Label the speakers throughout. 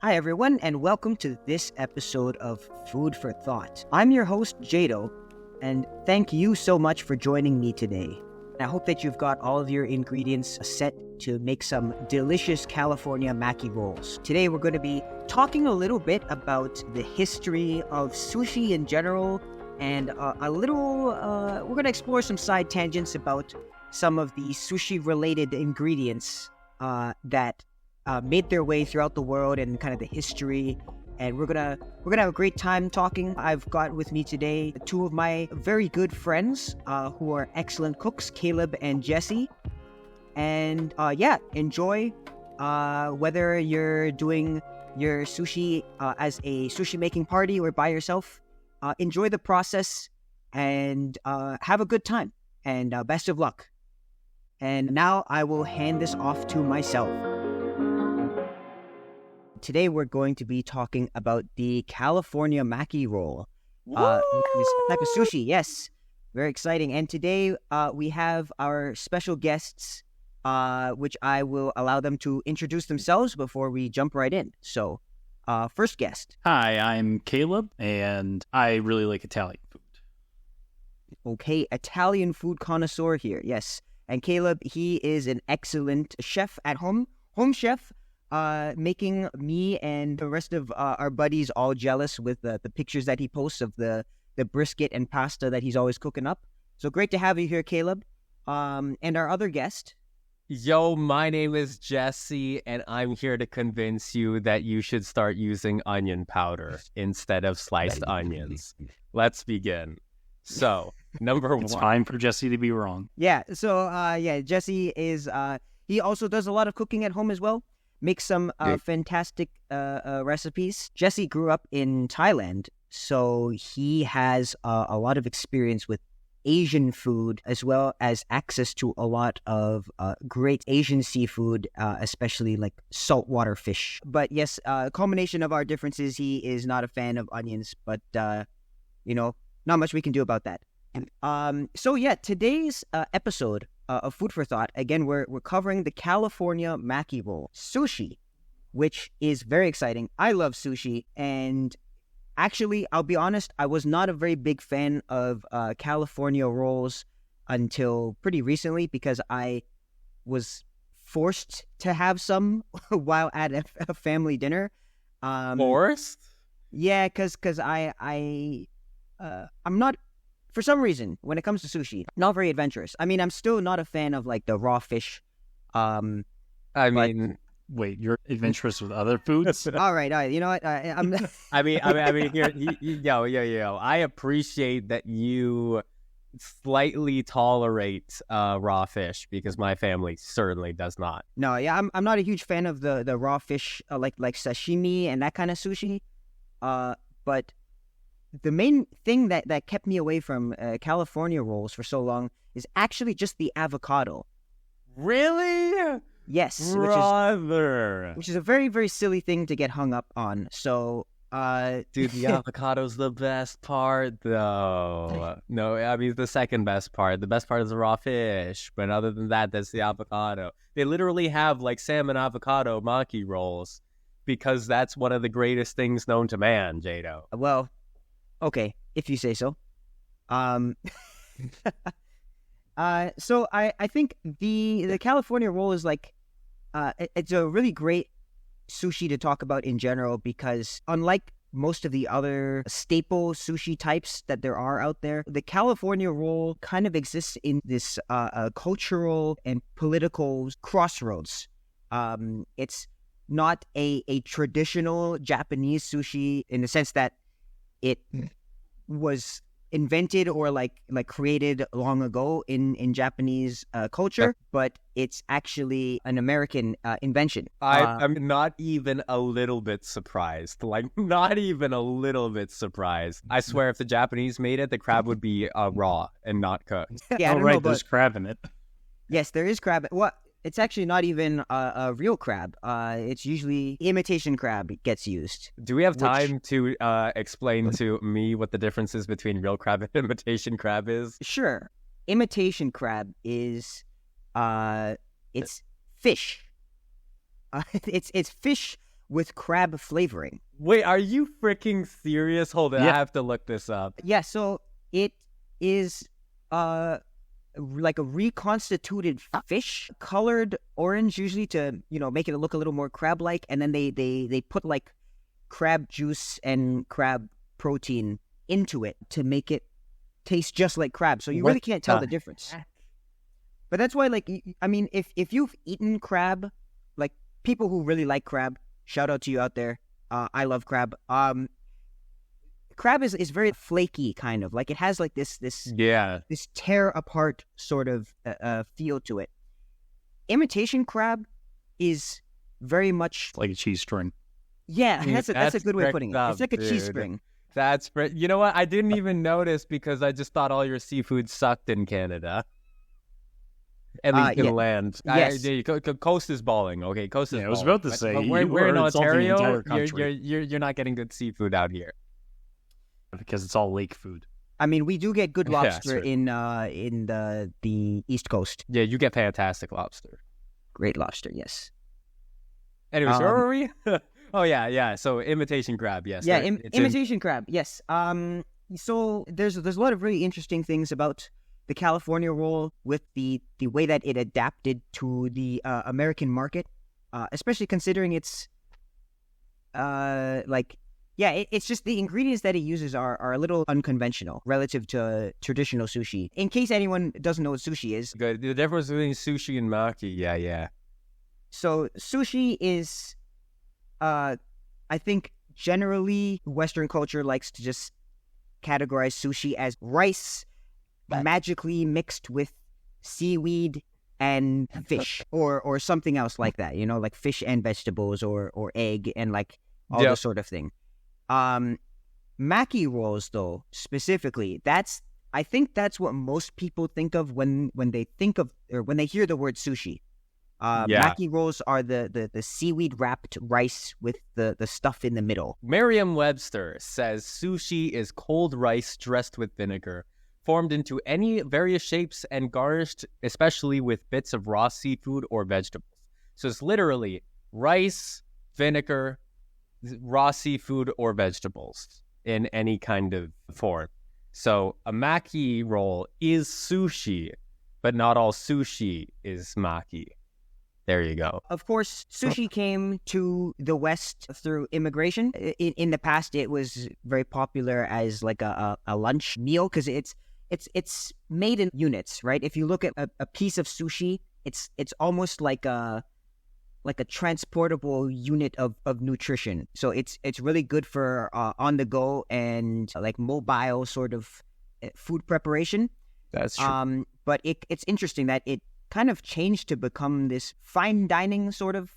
Speaker 1: Hi, everyone, and welcome to this episode of Food for Thought. I'm your host, Jado, and thank you so much for joining me today. I hope that you've got all of your ingredients set to make some delicious California Maki rolls. Today, we're going to be talking a little bit about the history of sushi in general, and we're going to explore some side tangents about some of the sushi-related ingredients that made their way throughout the world and kind of the history. And we're gonna have a great time talking. I've got with me today two of my very good friends who are excellent cooks, Caleb and Jesse. And enjoy. Whether you're doing your sushi as a sushi making party or by yourself, enjoy the process and have a good time. And best of luck. And now I will hand this off to myself. Today we're going to be talking about the California Maki roll. This type of sushi, yes. Very exciting. And today we have our special guests, which I will allow them to introduce themselves before we jump right in. So, first guest.
Speaker 2: Hi, I'm Caleb, and I really like Italian food.
Speaker 1: Okay, Italian food connoisseur here, yes. And Caleb, he is an excellent chef at home chef. Making me and the rest of our buddies all jealous with the pictures that he posts of the brisket and pasta that he's always cooking up. So great to have you here, Caleb. And our other guest.
Speaker 3: Yo, my name is Jesse, and I'm here to convince you that you should start using onion powder instead of sliced onions. Let's begin. So, number one.
Speaker 2: It's fine for Jesse to be wrong.
Speaker 1: Yeah, so Jesse is, he also does a lot of cooking at home as well. Makes some fantastic recipes. Jesse grew up in Thailand, so he has a lot of experience with Asian food, as well as access to a lot of great Asian seafood, especially like saltwater fish. But yes, a culmination of our differences, he is not a fan of onions, but, not much we can do about that. Today's episode of Food for Thought, again, we're covering the California Maki roll, sushi, which is very exciting. I love sushi, and actually, I'll be honest, I was not a very big fan of California rolls until pretty recently because I was forced to have some while at a family dinner.
Speaker 3: Forced?
Speaker 1: Yeah, because I'm not... For some reason, when it comes to sushi, not very adventurous. I mean, I'm still not a fan of like the raw fish.
Speaker 2: Wait, you're adventurous with other foods?
Speaker 1: All right. You know what? I'm.
Speaker 3: Yo. I appreciate that you slightly tolerate raw fish because my family certainly does not.
Speaker 1: No, yeah, I'm not a huge fan of the raw fish like sashimi and that kind of sushi. But the main thing that kept me away from California rolls for so long is actually just the avocado.
Speaker 3: Really?
Speaker 1: Yes.
Speaker 3: Brother.
Speaker 1: Which is a very, very silly thing to get hung up on. So,
Speaker 3: dude, the avocado's the best part, though. No, I mean, the second best part. The best part is the raw fish. But other than that, that's the avocado. They literally have, like, salmon avocado Maki rolls because that's one of the greatest things known to man, Jado.
Speaker 1: Well... Okay, if you say so. So I think the California roll is like, it's a really great sushi to talk about in general because unlike most of the other staple sushi types that there are out there, the California roll kind of exists in this cultural and political crossroads. It's not a traditional Japanese sushi in the sense that it was invented or like created long ago in Japanese culture, but it's actually an American invention.
Speaker 3: I'm not even a little bit surprised. Like, not even a little bit surprised. I swear if the Japanese made it, the crab would be raw and not cooked.
Speaker 1: Yeah,
Speaker 2: there's crab in it.
Speaker 1: Yes, there is crab. What? It's actually not even a real crab. It's usually imitation crab gets used.
Speaker 3: Do we have time to explain to me what the difference is between real crab and imitation crab is?
Speaker 1: Sure. Imitation crab is, it's fish. It's fish with crab flavoring.
Speaker 3: Wait, are you freaking serious? Hold on,
Speaker 2: Yeah.
Speaker 3: I have to look this up.
Speaker 1: Yeah, so it is like a reconstituted fish, colored orange usually to, make it look a little more crab-like, and then they put like crab juice and crab protein into it to make it taste just like crab. So you really can't tell the difference. But that's why, like, I mean, if you've eaten crab, like people who really like crab, shout out to you out there. I love crab. Crab is very flaky, kind of like it has like this tear apart sort of feel to it. Imitation crab is very much
Speaker 2: like a cheese string.
Speaker 1: Yeah,
Speaker 3: Dude,
Speaker 1: that's a good way of putting it.
Speaker 3: up,
Speaker 1: It's like a cheese
Speaker 3: dude.
Speaker 1: string.
Speaker 3: You know what? I didn't even notice because I just thought all your seafood sucked in Canada. At least in land.
Speaker 1: Yes.
Speaker 3: Coast is balling. Okay, Coast is balling.
Speaker 2: I was about to say,
Speaker 3: But
Speaker 2: you
Speaker 3: we're in
Speaker 2: are insulting the
Speaker 3: Ontario.
Speaker 2: entire country.
Speaker 3: You're not getting good seafood out here.
Speaker 2: Because it's all lake food.
Speaker 1: I mean, we do get good
Speaker 3: Yeah,
Speaker 1: lobster
Speaker 3: sure.
Speaker 1: in the East Coast.
Speaker 3: Yeah, you get fantastic lobster.
Speaker 1: Great lobster, yes.
Speaker 3: Anyways, where were we? Oh yeah. So imitation crab, yes.
Speaker 1: Yeah,
Speaker 3: It's
Speaker 1: imitation crab, yes. So there's a lot of really interesting things about the California roll with the way that it adapted to the American market, especially considering it's it's just the ingredients that it uses are a little unconventional relative to traditional sushi. In case anyone doesn't know what sushi is.
Speaker 3: good. The difference between sushi and maki, yeah.
Speaker 1: So sushi is, I think generally Western culture likes to just categorize sushi as rice magically mixed with seaweed and fish or something else like that, like fish and vegetables or egg and like all this sort of thing. Maki rolls, though, specifically, I think that's what most people think of when they think of or when they hear the word sushi. Maki rolls are the seaweed wrapped rice with the stuff in the middle.
Speaker 3: Merriam-Webster says sushi is cold rice dressed with vinegar, formed into any various shapes and garnished especially with bits of raw seafood or vegetables. So it's literally rice, vinegar, raw seafood or vegetables in any kind of form. So a maki roll is sushi, but not all sushi is maki. There you go.
Speaker 1: Of course, sushi came to the West through immigration. In the past, it was very popular as like a lunch meal because it's made in units, right? If you look at a piece of sushi, it's almost like a transportable unit of nutrition. So it's really good for on the go and like mobile sort of food preparation.
Speaker 3: That's true.
Speaker 1: But it's interesting that it kind of changed to become this fine dining sort of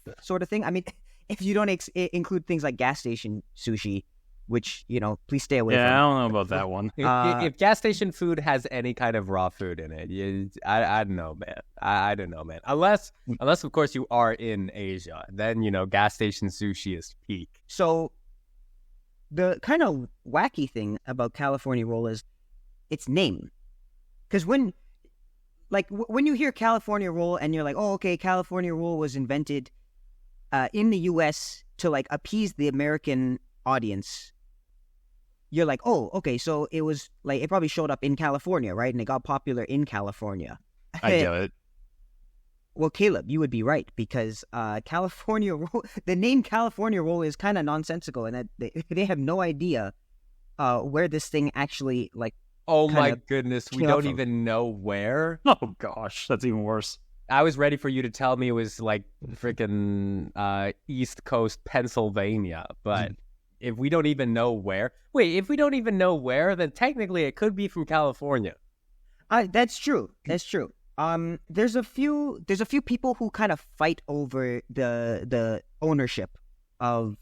Speaker 1: thing. I mean, if you don't include things like gas station sushi, which, please stay away from.
Speaker 2: Yeah, I don't know about that one.
Speaker 3: If gas station food has any kind of raw food in it, I don't know, man. I don't know, man. Unless of course you are in Asia, then gas station sushi is peak.
Speaker 1: So the kind of wacky thing about California roll is its name, because when you hear California roll and you're like, oh, okay, California roll was invented in the U.S. to like appease the American audience. You're like, oh, okay, so it was like it probably showed up in California, right? And it got popular in California.
Speaker 2: I get it.
Speaker 1: Well, Caleb, you would be right because California roll, the name California roll is kind of nonsensical, and that they have no idea where this thing actually like.
Speaker 3: Oh my goodness, we don't
Speaker 1: from.
Speaker 3: even know where.
Speaker 2: Oh gosh, that's even worse.
Speaker 3: I was ready for you to tell me it was like freaking East Coast Pennsylvania, but if we don't even know where, then technically it could be from California.
Speaker 1: That's true. That's true. There's a few people who kind of fight over the ownership of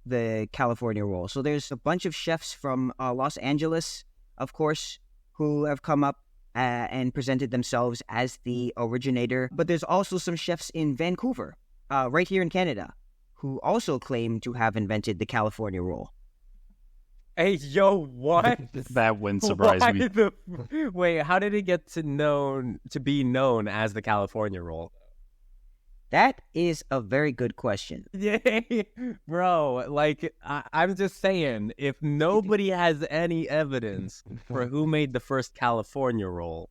Speaker 1: the California roll. So there's a bunch of chefs from Los Angeles, of course, who have come up and presented themselves as the originator. But there's also some chefs in Vancouver, right here in Canada, who also claim to have invented the California roll.
Speaker 3: Hey, yo, what?
Speaker 2: That wouldn't surprise me.
Speaker 3: Wait, how did it get to be known as the California roll?
Speaker 1: That is a very good question.
Speaker 3: Yay, bro. Like, I'm just saying, if nobody has any evidence for who made the first California roll,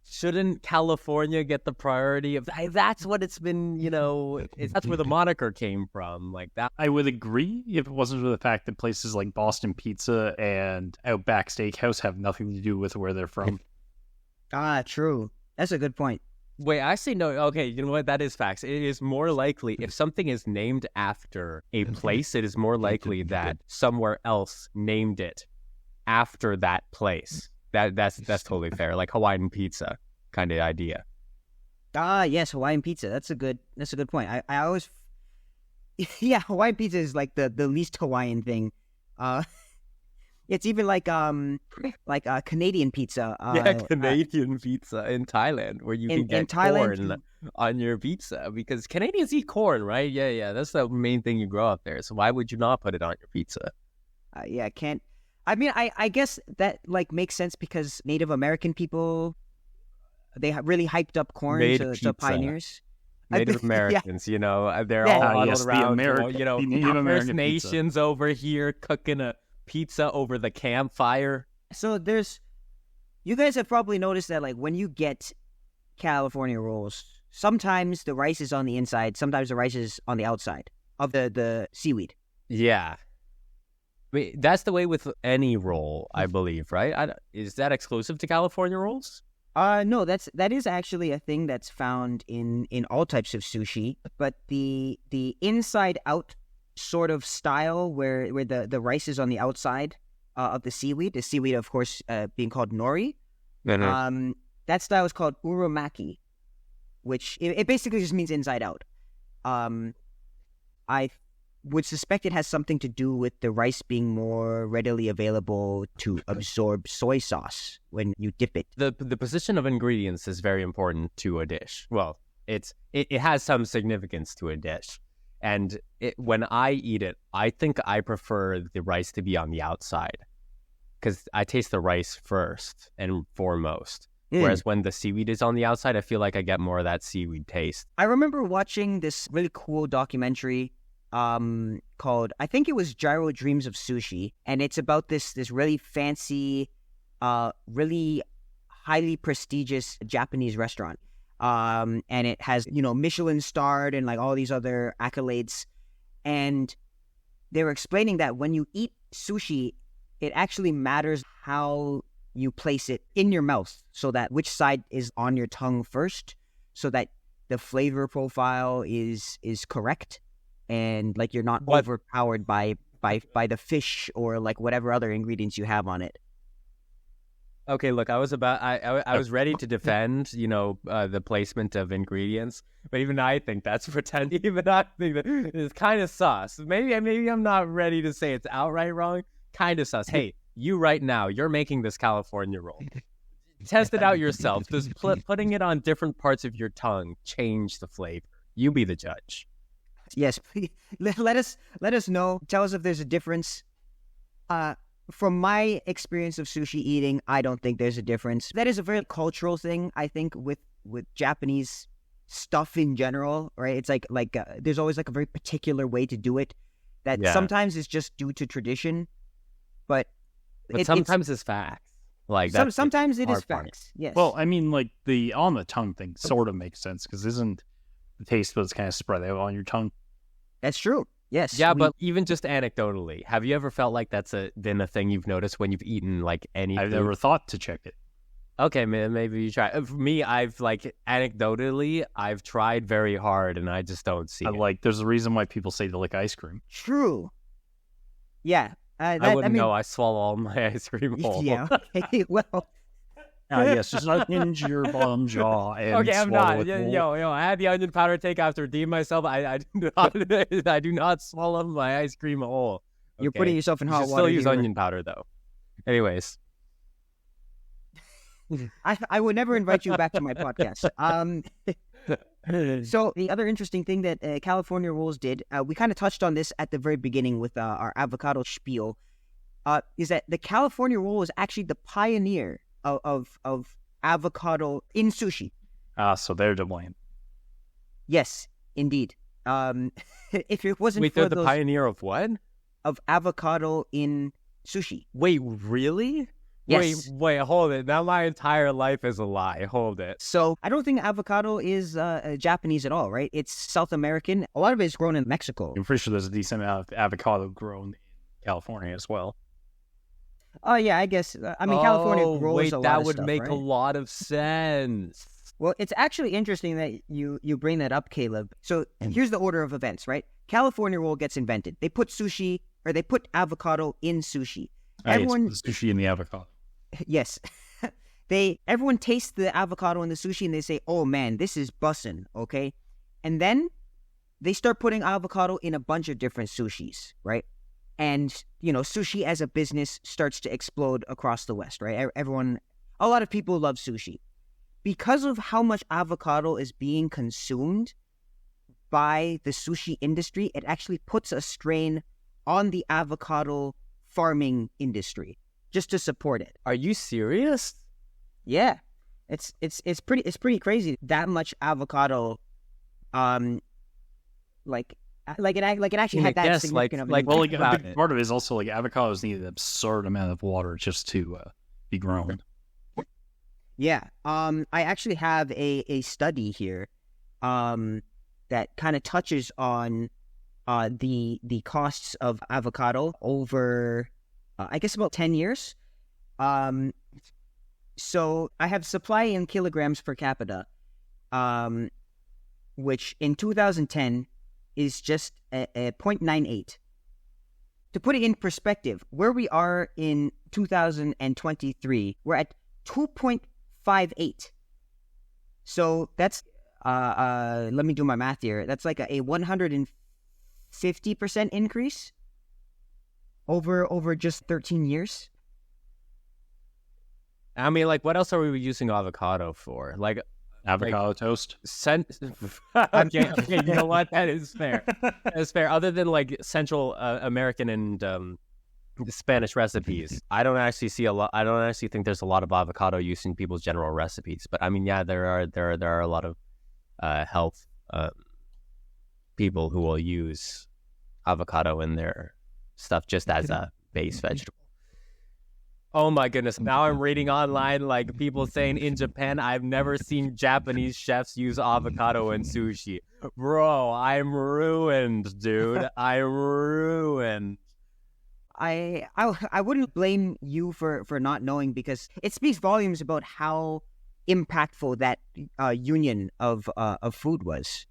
Speaker 3: shouldn't California get the priority of that's what it's been, that's where the moniker came from. Like that.
Speaker 2: I would agree if it wasn't for the fact that places like Boston Pizza and Outback Steakhouse have nothing to do with where they're from.
Speaker 1: True. That's a good point.
Speaker 3: Wait, I say no. Okay, you know what? That is facts. It is more likely if something is named after a place, it is more likely that somewhere else named it after that place. That's totally fair. Like Hawaiian pizza kind of idea.
Speaker 1: Yes, Hawaiian pizza. That's a good point. I always yeah, Hawaiian pizza is like the least Hawaiian thing. It's even like Canadian pizza.
Speaker 3: Canadian pizza in Thailand, where you can get corn on your pizza, because Canadians eat corn, right? Yeah. That's the main thing you grow up there. So why would you not put it on your pizza?
Speaker 1: Can't. I mean, I guess that like makes sense because Native American people, they really hyped up corn to pioneers.
Speaker 3: Native Americans, they're all huddled around.
Speaker 2: The Native
Speaker 3: First Nations over here cooking a pizza over the campfire.
Speaker 1: So you guys have probably noticed that like when you get California rolls, sometimes the rice is on the inside, sometimes the rice is on the outside of the seaweed.
Speaker 3: Yeah. I mean, that's the way with any roll, I believe, right? Is that exclusive to California rolls?
Speaker 1: No, that is actually a thing that's found in all types of sushi, but the inside out sort of style where the rice is on the outside of the seaweed of course being called nori.
Speaker 3: Mm-hmm.
Speaker 1: That style is called urumaki, which it basically just means inside out. I would suspect it has something to do with the rice being more readily available to absorb soy sauce when you dip it.
Speaker 3: The position of ingredients is very important to a dish. Well, it has some significance to a dish. And when I eat it, I think I prefer the rice to be on the outside because I taste the rice first and foremost. Whereas when the seaweed is on the outside, I feel like I get more of that seaweed taste.
Speaker 1: I remember watching this really cool documentary called, I think it was Gyro Dreams of Sushi, and it's about this really fancy, really highly prestigious Japanese restaurant. And it has, Michelin starred and like all these other accolades. And they were explaining that when you eat sushi, it actually matters how you place it in your mouth, so that which side is on your tongue first, so that the flavor profile is correct. And like you're not overpowered by the fish or like whatever other ingredients you have on it.
Speaker 3: Okay, look, I was ready to defend, the placement of ingredients, but even I think that's pretend. Even I think that it's kind of sus. Maybe I'm not ready to say it's outright wrong. Kind of sus. Hey, you right now, you're making this California roll. Test it out yourself. Does putting it on different parts of your tongue change the flavor? You be the judge.
Speaker 1: Yes, please. Let us know. Tell us if there's a difference. From my experience of sushi eating, I don't think there's a difference. That is a very cultural thing, I think, with Japanese stuff in general, right? It's like there's always like a very particular way to do it that sometimes is just due to tradition, but
Speaker 3: sometimes it's facts. Like
Speaker 1: sometimes it is facts. Yes.
Speaker 2: Well, I mean, like the on the tongue thing sort of makes sense because isn't the taste buds kind of spread out on your tongue?
Speaker 1: That's true. Yes.
Speaker 3: Yeah, but even just anecdotally, have you ever felt like that's been a thing you've noticed when you've eaten like any
Speaker 2: I've
Speaker 3: food?
Speaker 2: never thought to check it.
Speaker 3: Okay, man, maybe you try. For me, I've like anecdotally, I've tried very hard and I just don't see it.
Speaker 2: Like, there's a reason why people say they like ice cream.
Speaker 1: True. Yeah.
Speaker 3: I wouldn't know. I swallow all my ice cream whole.
Speaker 1: Yeah. Okay. Well.
Speaker 2: Yes, just like into your bottom jaw and
Speaker 3: okay, I'm not.
Speaker 2: It
Speaker 3: Yo, I had the onion powder take. I have to redeem myself. I do not swallow my ice cream whole. Okay?
Speaker 1: You're putting yourself in hot water.
Speaker 3: Still use onion powder though. Anyways,
Speaker 1: I would never invite you back to my podcast. So the other interesting thing that California Rolls did, we kind of touched on this at the very beginning with our avocado spiel, is that the California Roll is actually the pioneer of avocado in sushi.
Speaker 2: So they're to blame.
Speaker 1: Yes, indeed. If it wasn't
Speaker 3: Wait,
Speaker 1: for
Speaker 3: they're the
Speaker 1: those
Speaker 3: pioneer of what?
Speaker 1: of avocado in sushi.
Speaker 3: Wait, really?
Speaker 1: Yes.
Speaker 3: Wait, hold it. Now my entire life is a lie. Hold it.
Speaker 1: So I don't think avocado is Japanese at all, right? It's South American. A lot of it is grown in Mexico.
Speaker 2: I'm pretty sure there's a decent amount of avocado grown in California as well.
Speaker 1: Oh yeah, I guess. I mean, California grows
Speaker 3: wait,
Speaker 1: a lot
Speaker 3: that
Speaker 1: of
Speaker 3: would
Speaker 1: stuff,
Speaker 3: make
Speaker 1: right?
Speaker 3: a lot of sense.
Speaker 1: Well, it's actually interesting that you bring that up, Caleb. So here's the order of events, right? California roll gets invented. They put avocado in sushi. Everyone,
Speaker 2: It's the sushi and the avocado.
Speaker 1: yes, everyone tastes the avocado and the sushi and they say, "Oh man, this is bussin'," okay? And then they start putting avocado in a bunch of different sushis, right? And sushi as a business starts to explode across the West, right? A lot of people love sushi. Because of how much avocado is being consumed by the sushi industry, it actually puts a strain on the avocado farming industry just to support it.
Speaker 3: Are you serious?
Speaker 1: Yeah, it's pretty crazy. That much avocado, like it actually had that
Speaker 3: Yes,
Speaker 1: significant of an
Speaker 3: like,
Speaker 2: Well,
Speaker 1: impact.
Speaker 2: like a big part of it is also like avocados need an absurd amount of water just to be grown.
Speaker 1: Yeah. I actually have a study here that kind of touches on the costs of avocado over I guess about 10 years. So I have supply in kilograms per capita, which in 2010 is just a 0.98. To put it in perspective, where we are in 2023, we're at 2.58. So that's let me do my math here. That's like a 150% increase over just 13 years.
Speaker 3: I mean, like, what else are we using avocado for? Like,
Speaker 2: Avocado toast.
Speaker 3: Okay, you know what? That is fair. That is fair. Other than like Central American and Spanish recipes, I don't actually see a lot. I don't actually think there's a lot of avocado use in people's general recipes. But I mean, yeah, there are a lot of health people who will use avocado in their stuff just as a base vegetable. Oh my goodness. Now I'm reading online like people saying in Japan, I've never seen Japanese chefs use avocado in sushi. Bro, I'm ruined, dude. I'm ruined.
Speaker 1: I wouldn't blame you for not knowing, because it speaks volumes about how impactful that union of food was.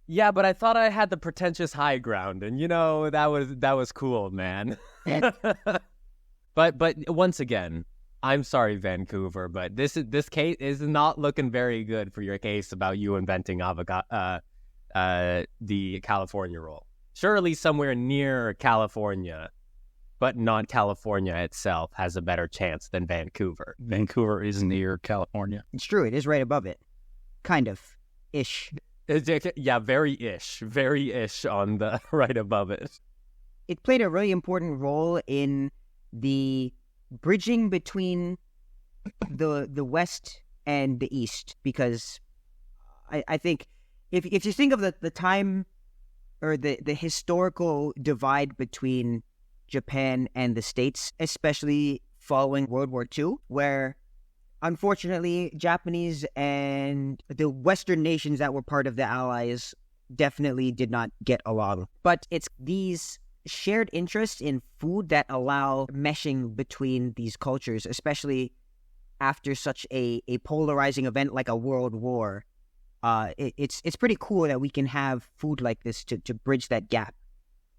Speaker 3: Yeah, but I thought I had the pretentious high ground, and that was cool, man. But once again, I'm sorry, Vancouver, but this case is not looking very good for your case about you inventing the California roll. Surely somewhere near California, but not California itself, has a better chance than Vancouver.
Speaker 2: Vancouver is near California.
Speaker 1: It's true. It is right above it. Kind of. Ish.
Speaker 3: Yeah, very ish on the right above it.
Speaker 1: It played a really important role in the bridging between the West and the East, because I think if you think of the time or the historical divide between Japan and the States, especially following World War II, where unfortunately Japanese and the Western nations that were part of the Allies definitely did not get along. But it's these shared interests in food that allow meshing between these cultures, especially after such a polarizing event like a world war. It's pretty cool that we can have food like this to bridge that gap.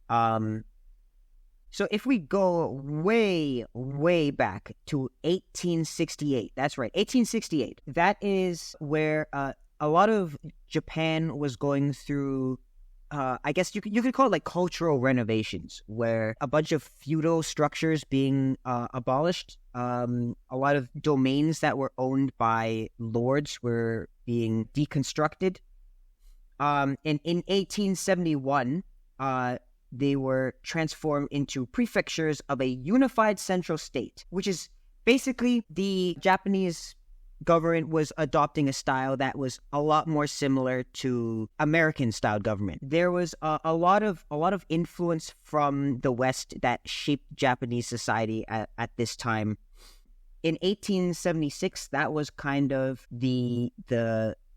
Speaker 1: So if we go way, way back to 1868, that's right, 1868, that is where a lot of Japan was going through, I guess you could call it like cultural renovations, where a bunch of feudal structures being abolished, a lot of domains that were owned by lords were being deconstructed. And in 1871, they were transformed into prefectures of a unified central state, which is basically the Japanese government was adopting a style that was a lot more similar to American-style government. There was a lot of influence from the West that shaped Japanese society at this time. In 1876, that was kind of the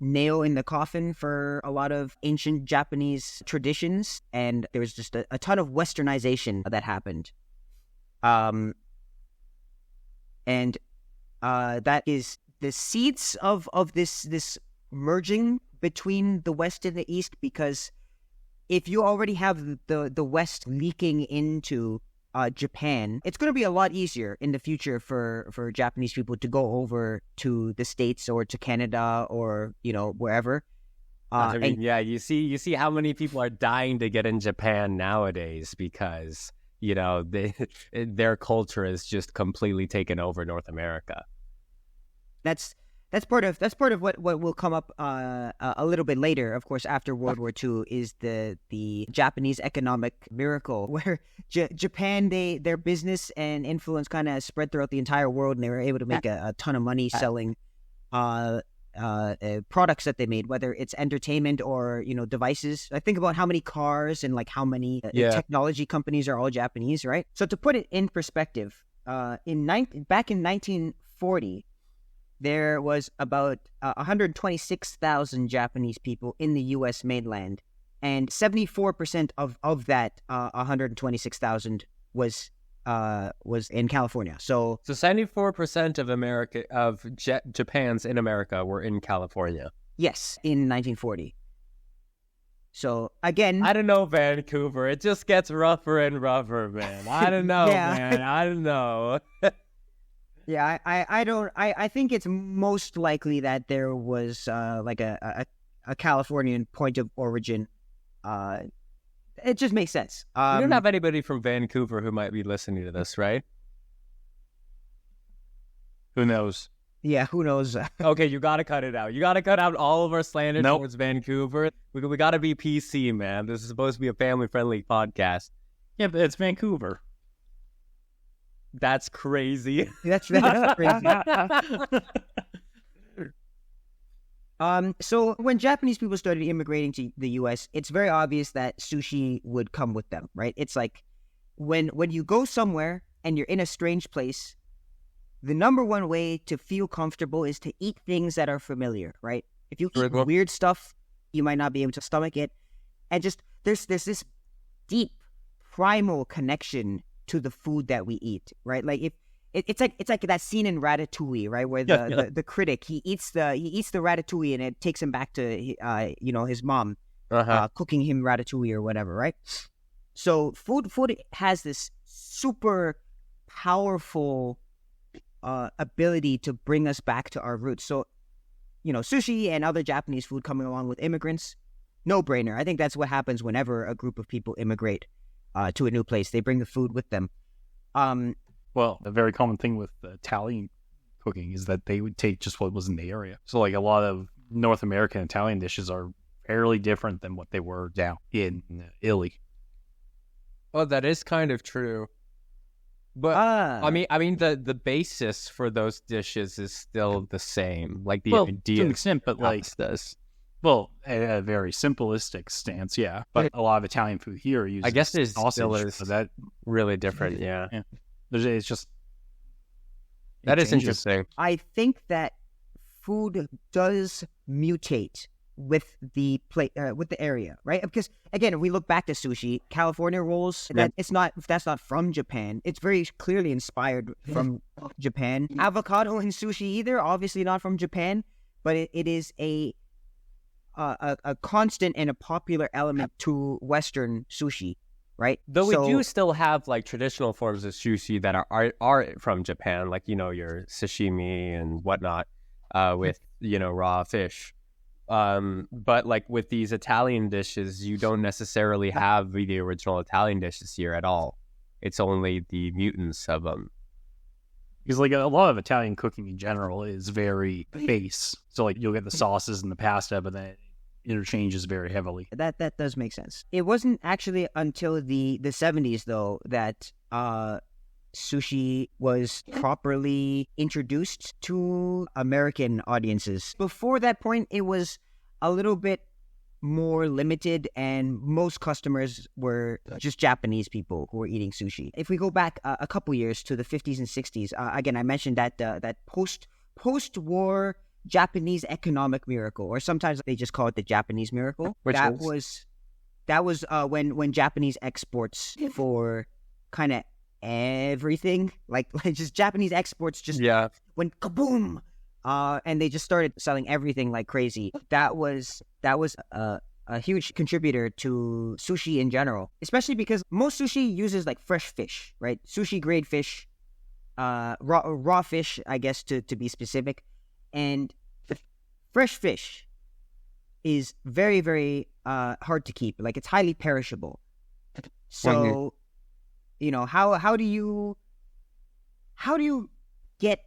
Speaker 1: nail in the coffin for a lot of ancient Japanese traditions, and there was just a ton of westernization that happened. And that is the seeds of this merging between the West and the East, because if you already have the West leaking into Japan, it's going to be a lot easier in the future for Japanese people to go over to the States or to Canada or, you know, wherever.
Speaker 3: You see how many people are dying to get in Japan nowadays because, you know, their culture is just completely taken over North America.
Speaker 1: That's part of what will come up a little bit later, of course, after World War II, is the Japanese economic miracle, where Japan, their business and influence kind of spread throughout the entire world, and they were able to make a ton of money selling products that they made, whether it's entertainment or, you know, devices. I think about how many cars and like how many technology companies are all Japanese, right? So to put it in perspective, back in 1940. There was about 126,000 Japanese people in the U.S. mainland, and 74% of that 126,000 was in California. So
Speaker 3: 74% of Japan's in America were in California.
Speaker 1: Yes, in 1940. So again,
Speaker 3: I don't know, Vancouver. It just gets rougher and rougher, man. I don't know, man. I don't know.
Speaker 1: Yeah, I think it's most likely that there was like a Californian point of origin. It just makes sense.
Speaker 3: We don't have anybody from Vancouver who might be listening to this, right?
Speaker 2: Who knows?
Speaker 1: Yeah, who knows?
Speaker 3: Okay, you got to cut it out. You got to cut out all of our slander towards Vancouver. We got to be PC, man. This is supposed to be a family-friendly podcast.
Speaker 2: Yeah, but it's Vancouver.
Speaker 3: That's crazy.
Speaker 1: That's crazy. So when Japanese people started immigrating to the U.S., it's very obvious that sushi would come with them, right? It's like when you go somewhere and you're in a strange place, the number one way to feel comfortable is to eat things that are familiar, right? If you eat weird stuff, you might not be able to stomach it. And just there's this deep primal connection to the food that we eat, right? Like if it's like that scene in Ratatouille, right, where the critic he eats the ratatouille and it takes him back to his mom cooking him ratatouille or whatever, right? So food has this super powerful ability to bring us back to our roots. So, you know, sushi and other Japanese food coming along with immigrants, no brainer. I think that's what happens whenever a group of people immigrate to a new place. They bring the food with them.
Speaker 2: Well, a very common thing with Italian cooking is that they would take just what was in the area. So like a lot of North American Italian dishes are fairly different than what they were down in Italy.
Speaker 3: Oh, that is kind of true. But I mean the basis for those dishes is still the same. Like the idea
Speaker 2: to an extent, but like
Speaker 3: this.
Speaker 2: Well, a very simplistic stance, yeah. But a lot of Italian food here uses
Speaker 3: I guess there's
Speaker 2: sausage,
Speaker 3: still is
Speaker 2: so that
Speaker 3: really different, yeah.
Speaker 2: It's just
Speaker 3: that is interesting.
Speaker 1: I think that food does mutate with the area, right? Because again, if we look back to sushi, California rolls, that's not from Japan. It's very clearly inspired from Japan. Avocado in sushi either, obviously not from Japan, but it is a constant and a popular element to Western sushi, right?
Speaker 3: Though we do still have like traditional forms of sushi that are from Japan, like, you know, your sashimi and whatnot, with, you know, raw fish. But like with these Italian dishes, you don't necessarily have the original Italian dishes here at all. It's only the mutants of them.
Speaker 2: Because like a lot of Italian cooking in general is very base. So like you'll get the sauces and the pasta, but then it interchanges very heavily.
Speaker 1: That does make sense. It wasn't actually until the 70s though that sushi was properly introduced to American audiences. Before that point, it was a little bit more limited, and most customers were just Japanese people who were eating sushi. If we go back a couple years to the 50s and 60s, again, I mentioned that that post-war Japanese economic miracle, or sometimes they just call it the Japanese miracle. That was when Japanese exports for kind of everything, like just Japanese exports just went kaboom. And they just started selling everything like crazy. That was a huge contributor to sushi in general, especially because most sushi uses like fresh fish, right? Sushi grade fish, raw fish, I guess to be specific, and fresh fish is very, very hard to keep. Like it's highly perishable. So, how do you get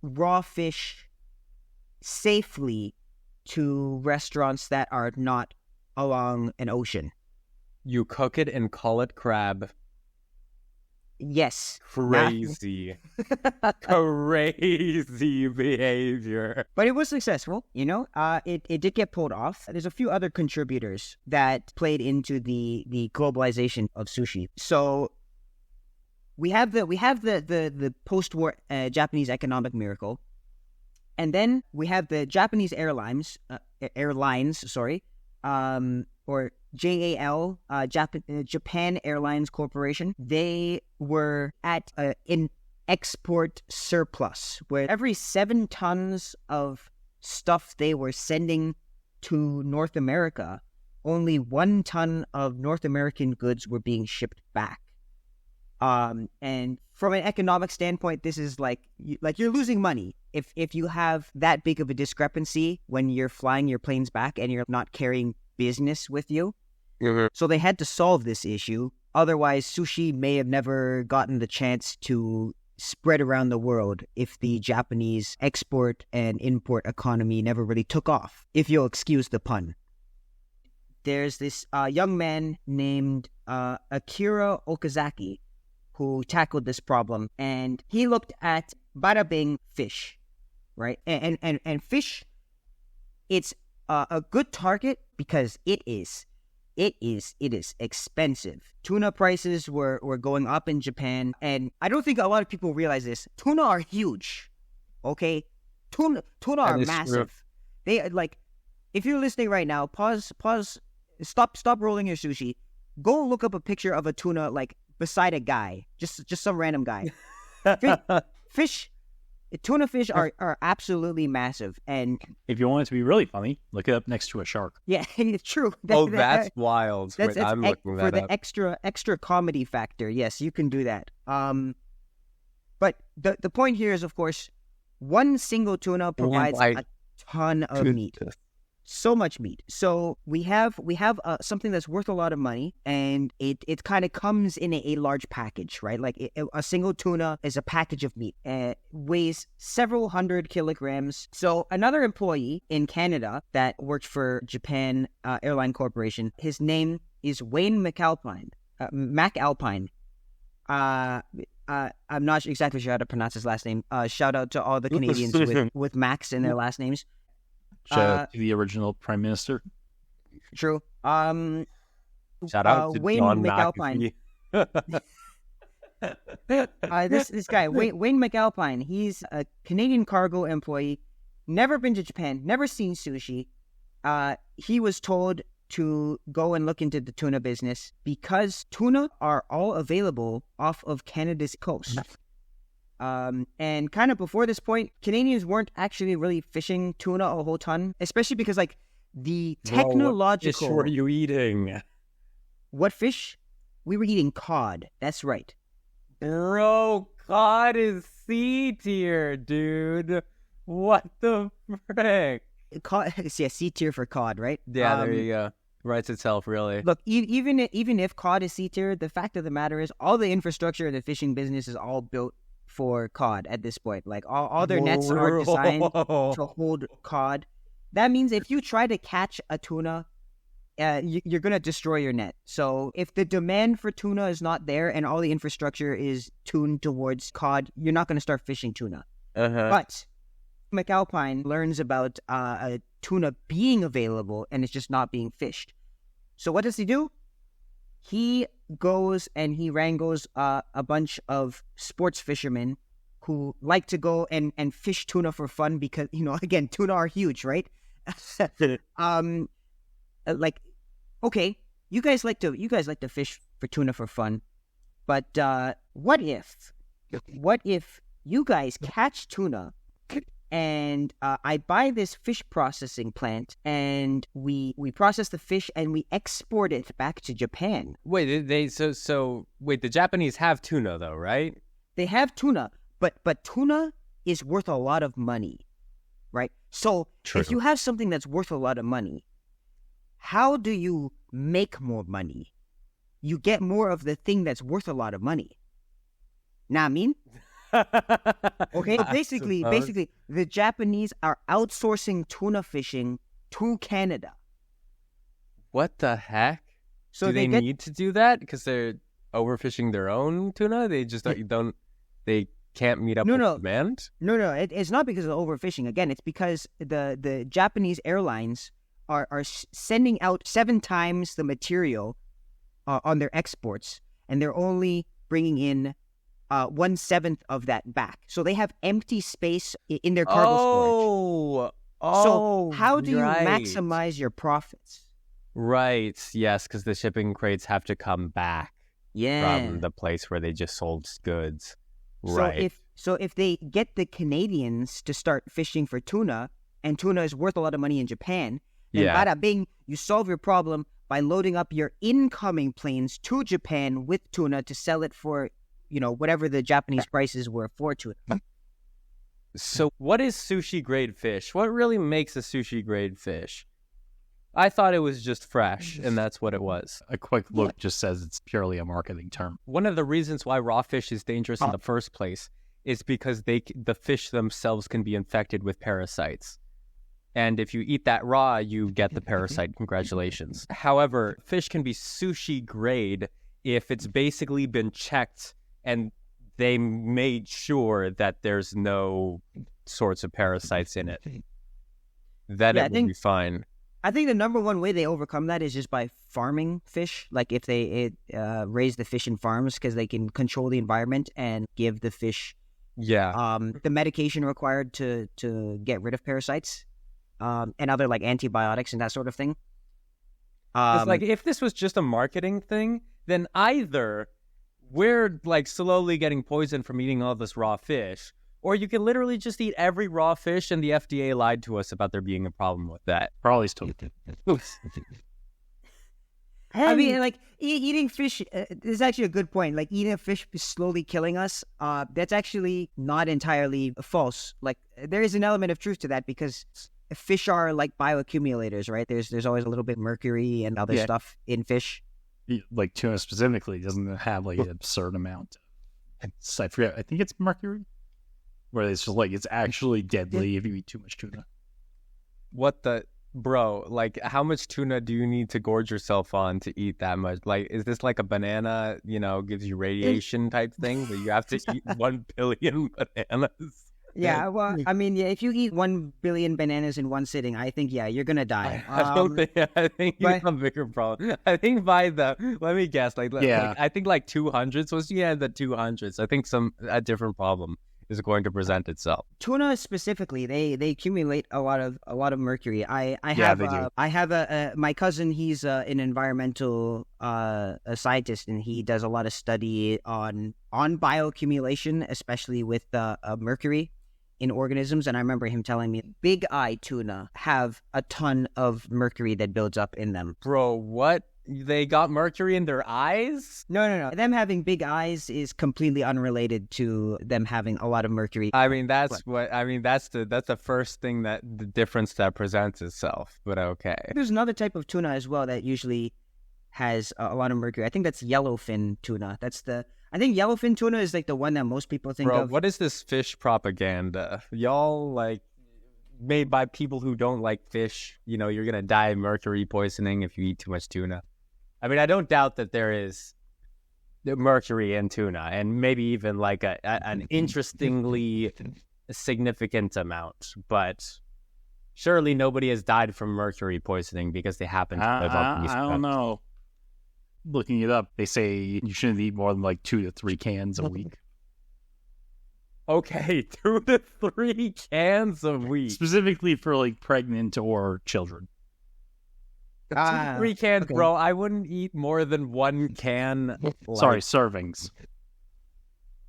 Speaker 1: raw fish safely to restaurants that are not along an ocean?
Speaker 3: You cook it and call it crab.
Speaker 1: Yes.
Speaker 3: Crazy. Crazy behavior.
Speaker 1: But it was successful, it did get pulled off. There's a few other contributors that played into the globalization of sushi. So we have the post-war Japanese economic miracle, and then we have the Japanese airlines, or JAL, Japan Airlines Corporation. They were at an export surplus, where every 7 tons of stuff they were sending to North America, only 1 ton of North American goods were being shipped back. And from an economic standpoint, this is like you're losing money if you have that big of a discrepancy when you're flying your planes back and you're not carrying business with you.
Speaker 3: Mm-hmm.
Speaker 1: So they had to solve this issue. Otherwise, sushi may have never gotten the chance to spread around the world if the Japanese export and import economy never really took off, if you'll excuse the pun. There's this young man named Akira Okazaki who tackled this problem, and he looked at bada bing fish, right? And fish, it's a good target because it is expensive. Tuna prices were going up in Japan, and I don't think a lot of people realize this. Tuna are huge, okay? Tuna are massive. True. They if you're listening right now, pause, stop rolling your sushi. Go look up a picture of a tuna beside a guy, just some random guy. Tuna fish are absolutely massive, and
Speaker 2: if you want it to be really funny, look it up next to a shark.
Speaker 1: Yeah, it's true.
Speaker 3: That's wild.
Speaker 1: That's
Speaker 3: I'm looking that
Speaker 1: for the
Speaker 3: up.
Speaker 1: extra comedy factor. Yes, you can do that. But the point here is, of course, one single tuna provides a ton of meat. So much meat. So we have something that's worth a lot of money, and it kind of comes in a large package, right? Like a single tuna is a package of meat. Weighs several hundred kilograms. So another employee in Canada that worked for Japan Airline Corporation, his name is Wayne McAlpine. McAlpine. I'm not exactly sure how to pronounce his last name. Shout out to all the Canadians with Max in their last names.
Speaker 2: Shout out to the original Prime Minister.
Speaker 1: True.
Speaker 3: Shout out to
Speaker 1: Wayne
Speaker 3: John
Speaker 1: McAlpine. This guy, Wayne McAlpine, he's a Canadian cargo employee, never been to Japan, never seen sushi. He was told to go and look into the tuna business because tuna are all available off of Canada's coast. And kind of before this point, Canadians weren't actually really fishing tuna a whole ton, especially because the technological...
Speaker 3: Bro, what fish were you eating?
Speaker 1: What fish? We were eating cod. That's right.
Speaker 3: Bro, cod is C tier, dude. What the frick?
Speaker 1: Cod, yeah, C tier for cod, right?
Speaker 3: Yeah, there you go. Writes itself, really.
Speaker 1: Look, even if cod is C tier, the fact of the matter is all the infrastructure of the fishing business is all built for cod at this point. Like all their nets are designed to hold cod. That means if you try to catch a tuna you're going to destroy your net. So if the demand for tuna is not there and all the infrastructure is tuned towards cod, you're not going to start fishing tuna. But McAlpine learns about a tuna being available and it's just not being fished. So what does he do? He goes and he wrangles a bunch of sports fishermen who like to go and fish tuna for fun because, again, tuna are huge, right? Like, okay, you guys like to fish for tuna for fun, but what if you guys catch tuna and I buy this fish processing plant and we process the fish and we export it back to Japan.
Speaker 3: Wait, the Japanese have tuna though, right?
Speaker 1: They have tuna, but tuna is worth a lot of money, right? So if you have something that's worth a lot of money, how do you make more money? You get more of the thing that's worth a lot of money. Nah, I mean? Okay, basically, the Japanese are outsourcing tuna fishing to Canada.
Speaker 3: What the heck?
Speaker 1: So
Speaker 3: do they need to do that because they're overfishing their own tuna? They just they can't meet up with demand?
Speaker 1: No, it's not because of overfishing. Again, it's because the Japanese airlines are sending out 7 times the material on their exports, and they're only bringing in 1/7 of that back. So they have empty space in their cargo storage. So how do you maximize your profits?
Speaker 3: Right. Yes, because the shipping crates have to come back from the place where they just sold goods. Right.
Speaker 1: So if they get the Canadians to start fishing for tuna, and tuna is worth a lot of money in Japan, then bada bing, you solve your problem by loading up your incoming planes to Japan with tuna to sell it for, whatever the Japanese prices were for tuna.
Speaker 3: So what is sushi grade fish? What really makes a sushi grade fish? I thought it was just fresh, and that's what it was.
Speaker 2: A quick look just says it's purely a marketing term.
Speaker 3: One of the reasons why raw fish is dangerous in the first place is because the fish themselves can be infected with parasites. And if you eat that raw, you get the parasite. Congratulations. However, fish can be sushi grade if it's basically been checked and they made sure that there's no sorts of parasites in it. That it will be fine.
Speaker 1: I think the number one way they overcome that is just by farming fish. Like if they raise the fish in farms, because they can control the environment and give the fish the medication required to get rid of parasites and other like antibiotics and that sort of thing.
Speaker 3: It's like if this was just a marketing thing, then either we're like slowly getting poisoned from eating all this raw fish, or you can literally just eat every raw fish, and the FDA lied to us about there being a problem with that.
Speaker 2: Probably still.
Speaker 1: I mean, like eating fish is actually a good point. Like eating a fish is slowly killing us. That's actually not entirely false. Like there is an element of truth to that because fish are like bioaccumulators, right? There's always a little bit of mercury and other stuff in fish.
Speaker 2: Like tuna specifically doesn't have like an absurd amount. I forget. I think it's mercury. Where it's just like, it's actually deadly if you eat too much tuna.
Speaker 3: What the... Bro, like, how much tuna do you need to gorge yourself on to eat that much? Like, is this like a banana, gives you radiation type thing? That you have to eat 1 billion bananas?
Speaker 1: Yeah, well, I mean, if you eat 1 billion bananas in one sitting, I think, you're going to die.
Speaker 3: I think you have a bigger problem. I think let me guess, I think like 200s was, the 200s. I think a different problem is going to present itself.
Speaker 1: Tuna specifically, they accumulate a lot of mercury. I have my cousin. He's an environmental a scientist, and he does a lot of study on bioaccumulation, especially with mercury in organisms. And I remember him telling me big eye tuna have a ton of mercury that builds up in them.
Speaker 3: Bro, what? They got mercury in their eyes?
Speaker 1: No. Them having big eyes is completely unrelated to them having a lot of mercury.
Speaker 3: I mean, that's the first thing the difference that presents itself. But okay.
Speaker 1: There's another type of tuna as well that usually has a lot of mercury. I think that's yellowfin tuna. I think yellowfin tuna is like the one that most people think of.
Speaker 3: What is this fish propaganda? Y'all made by people who don't like fish. You know, you're gonna die of mercury poisoning if you eat too much tuna. I mean, I don't doubt that there is mercury in tuna, and maybe even like an interestingly significant amount, but surely nobody has died from mercury poisoning because they happen to live on the East Coast.
Speaker 2: I don't know. Looking it up, they say you shouldn't eat more than like 2 to 3 cans a week.
Speaker 3: Okay, 2 to 3 cans a week.
Speaker 2: Specifically for like pregnant or children.
Speaker 3: 2 to 3 cans, okay. Bro. I wouldn't eat more than 1 can.
Speaker 2: Sorry, servings.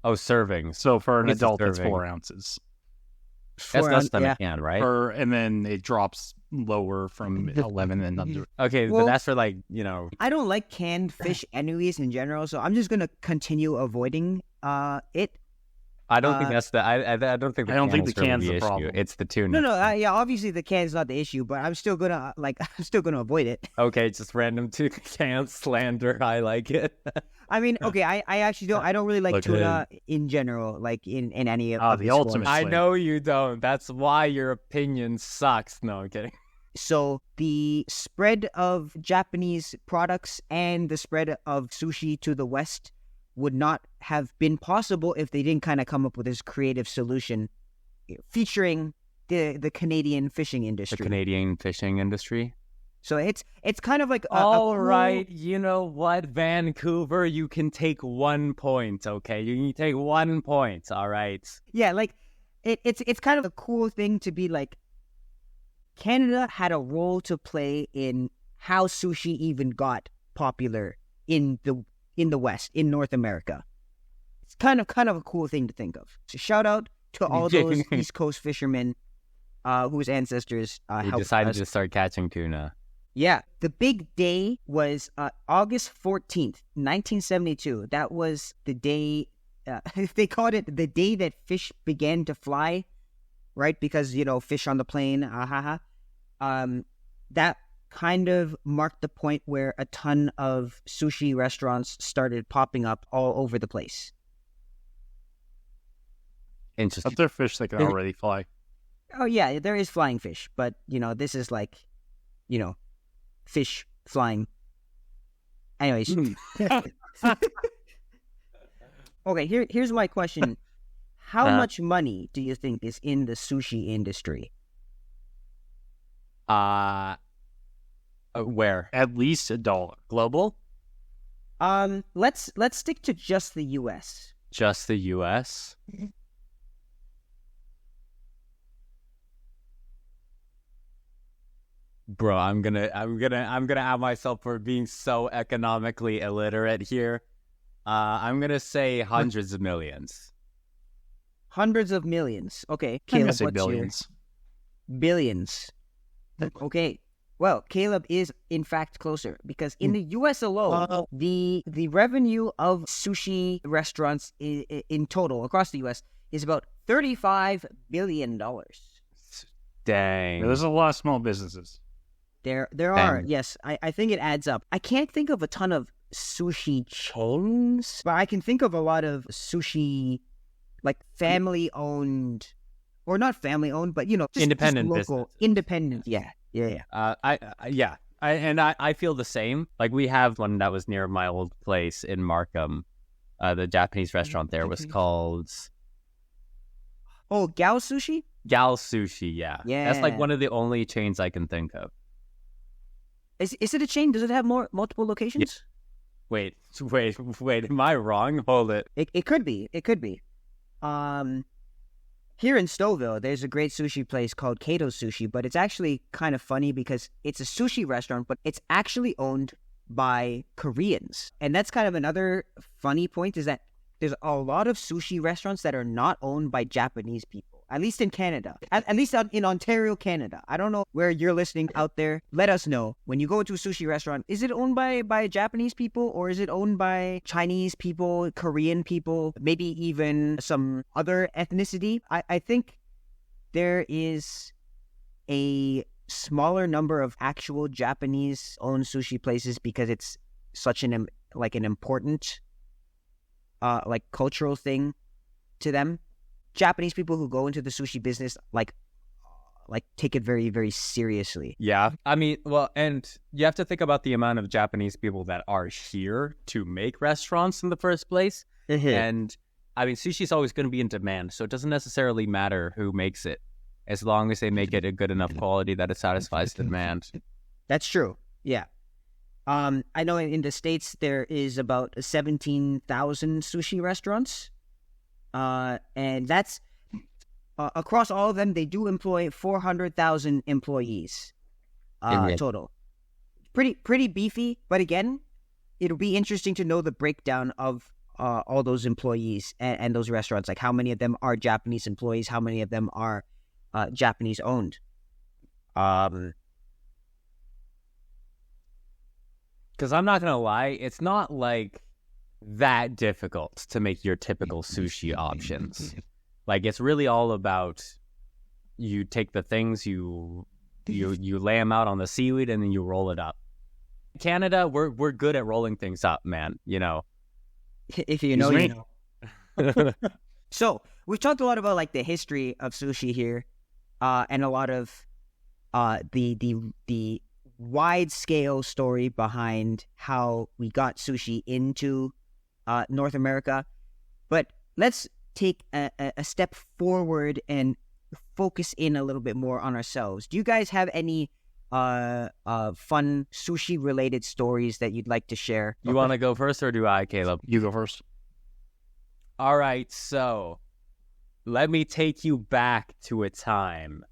Speaker 3: Oh, servings.
Speaker 2: So for an adult, it's 4 ounces.
Speaker 3: That's less than a can, right?
Speaker 2: And then it drops lower from 11 and under.
Speaker 3: Okay, well, but that's for like, you know.
Speaker 1: I don't like canned fish anyways in general, so I'm just going to continue avoiding it.
Speaker 3: I don't think that's the. I don't think.
Speaker 2: I don't think the can's
Speaker 3: the
Speaker 2: the problem.
Speaker 3: It's the tuna.
Speaker 1: No. Yeah, obviously the can's not the issue, but I'm still gonna avoid it.
Speaker 3: Okay, just random can slander. I like it.
Speaker 1: I mean, okay, I actually don't. I don't really like tuna in general, like in any of
Speaker 2: the ultimate.
Speaker 3: I know you don't. That's why your opinion sucks. No, I'm kidding.
Speaker 1: So the spread of Japanese products and the spread of sushi to the West would not have been possible if they didn't kind of come up with this creative solution featuring the Canadian fishing industry.
Speaker 3: The Canadian fishing industry.
Speaker 1: So it's kind of like
Speaker 3: all right. You know what, Vancouver? You can take 1 point. Okay, you can take 1 point. All right.
Speaker 1: Yeah, like it's kind of a cool thing to be like. Canada had a role to play in how sushi even got popular in the West, in North America. It's kind of a cool thing to think of. So shout out to all those East Coast fishermen whose ancestors helped
Speaker 3: decided to start catching tuna.
Speaker 1: Yeah. The big day was August 14th, 1972. That was the day, they called it the day that fish began to fly, right? Because, you know, fish on the plane, that kind of marked the point where a ton of sushi restaurants started popping up all over the place.
Speaker 3: Interesting.
Speaker 2: But they're fish that can already fly.
Speaker 1: Oh, yeah, there is flying fish, but, you know, this is like, you know, fish flying. Anyways. Okay, here's my question. How much money do you think is in the sushi industry?
Speaker 3: Where?
Speaker 2: At least $1.
Speaker 3: Global?
Speaker 1: Let's stick to just the US.
Speaker 3: Just the US? Bro, I'm gonna out myself for being so economically illiterate here. I'm gonna say hundreds of millions.
Speaker 1: Hundreds of millions. Okay.
Speaker 2: I'm gonna say billions.
Speaker 1: Billions. Okay. Well, Caleb is in fact closer because in the U.S. alone, the revenue of sushi restaurants in total across the U.S. is about $35 billion.
Speaker 3: Dang.
Speaker 2: Yeah, there's a lot of small businesses.
Speaker 1: There are, yes. I think it adds up. I can't think of a ton of sushi chains, but I can think of a lot of sushi, like family-owned, or not family-owned, but, you know, just
Speaker 3: independent
Speaker 1: local,
Speaker 3: business.
Speaker 1: Independent, yeah.
Speaker 3: I feel the same. Like, we have one that was near my old place in Markham. The Japanese restaurant there was called...
Speaker 1: Oh, Gal Sushi?
Speaker 3: Gal Sushi, yeah.
Speaker 1: Yeah.
Speaker 3: That's like one of the only chains I can think of.
Speaker 1: Is it a chain? Does it have multiple locations?
Speaker 3: Yeah. Wait. Am I wrong? Hold it.
Speaker 1: It could be. It could be. Here in Stouffville, there's a great sushi place called Kato Sushi, but it's actually kind of funny because it's a sushi restaurant, but it's actually owned by Koreans. And that's kind of another funny point, is that there's a lot of sushi restaurants that are not owned by Japanese people, at least in Canada, at least out in Ontario, Canada. I don't know where you're listening out there. Let us know. When you go to a sushi restaurant, is it owned by Japanese people, or is it owned by Chinese people, Korean people, maybe even some other ethnicity? I think there is a smaller number of actual Japanese-owned sushi places because it's such an important cultural thing to them. Japanese people who go into the sushi business, like, like take it very, very seriously.
Speaker 3: Yeah. I mean, well, and you have to think about the amount of Japanese people that are here to make restaurants in the first place. And I mean, sushi is always going to be in demand, so it doesn't necessarily matter who makes it, as long as they make it a good enough quality that it satisfies the demand.
Speaker 1: That's true. Yeah. I know in the States there is about 17,000 sushi restaurants. And that's across all of them, they do employ 400,000 employees total. Pretty beefy, but again, it'll be interesting to know the breakdown of all those employees and those restaurants. Like how many of them are Japanese employees, how many of them are Japanese owned.
Speaker 3: Because I'm not gonna lie, it's not like that difficult to make your typical sushi options. Like it's really all about you take the things, you lay them out on the seaweed, and then you roll it up. Canada, we're good at rolling things up, man. You know,
Speaker 1: if you know, you know. So we've talked a lot about like the history of sushi here, and a lot of the wide scale story behind how we got sushi into North America. But let's take a step forward and focus in a little bit more on ourselves. Do you guys have any fun sushi related stories that you'd like to share?
Speaker 3: You want to go first or do I, Caleb?
Speaker 2: You go first.
Speaker 3: All right, so let me take you back to a time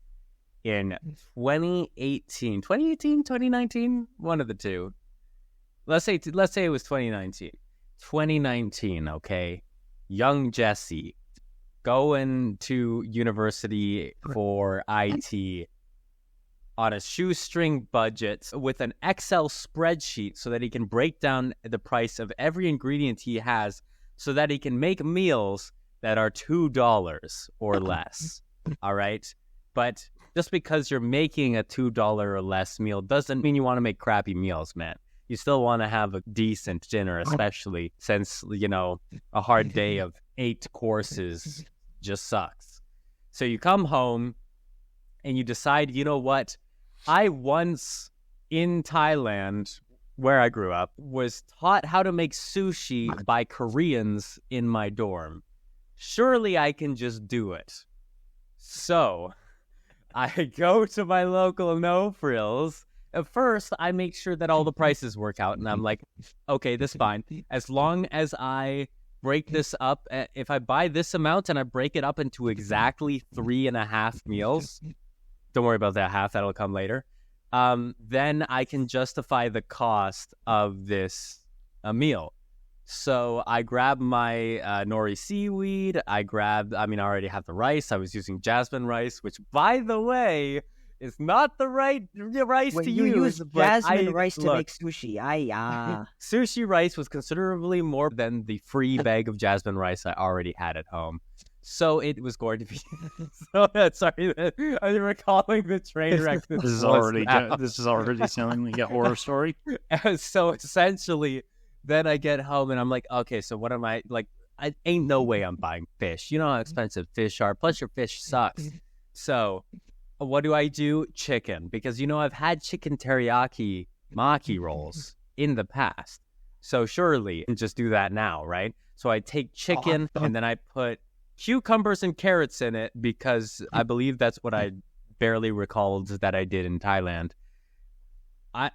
Speaker 3: in 2019, one of the two. Let's say it was 2019. 2019, okay? Young Jesse going to university for IT on a shoestring budget with an Excel spreadsheet so that he can break down the price of every ingredient he has so that he can make meals that are $2 or less. All right? But just because you're making a $2 or less meal doesn't mean you want to make crappy meals, man. You still want to have a decent dinner, especially since, you know, a hard day of 8 courses just sucks. So you come home and you decide, you know what? I once in Thailand, where I grew up, was taught how to make sushi by Koreans in my dorm. Surely I can just do it. So I go to my local No Frills. At first, I make sure that all the prices work out, and I'm like, okay, this is fine. As long as I break this up, if I buy this amount and I break it up into exactly 3.5 meals, don't worry about that half, that'll come later, then I can justify the cost of this meal. So I grabbed my nori seaweed, I already have the rice, I was using jasmine rice, which, by the way, is not the right rice to
Speaker 1: you
Speaker 3: use.
Speaker 1: Use jasmine rice to make sushi.
Speaker 3: Sushi rice was considerably more than the free bag of jasmine rice I already had at home. So it was going to be... sorry, I'm recalling the train wreck.
Speaker 2: This is already sounding like a horror story.
Speaker 3: So essentially, then I get home and I'm like, okay, so what am I... Like, I ain't no way I'm buying fish. You know how expensive fish are. Plus your fish sucks. So... what do I do? Chicken. Because, you know, I've had chicken teriyaki maki rolls in the past. So surely I can just do that now, right? So I take chicken and then I put cucumbers and carrots in it because I believe that's what I barely recalled that I did in Thailand. I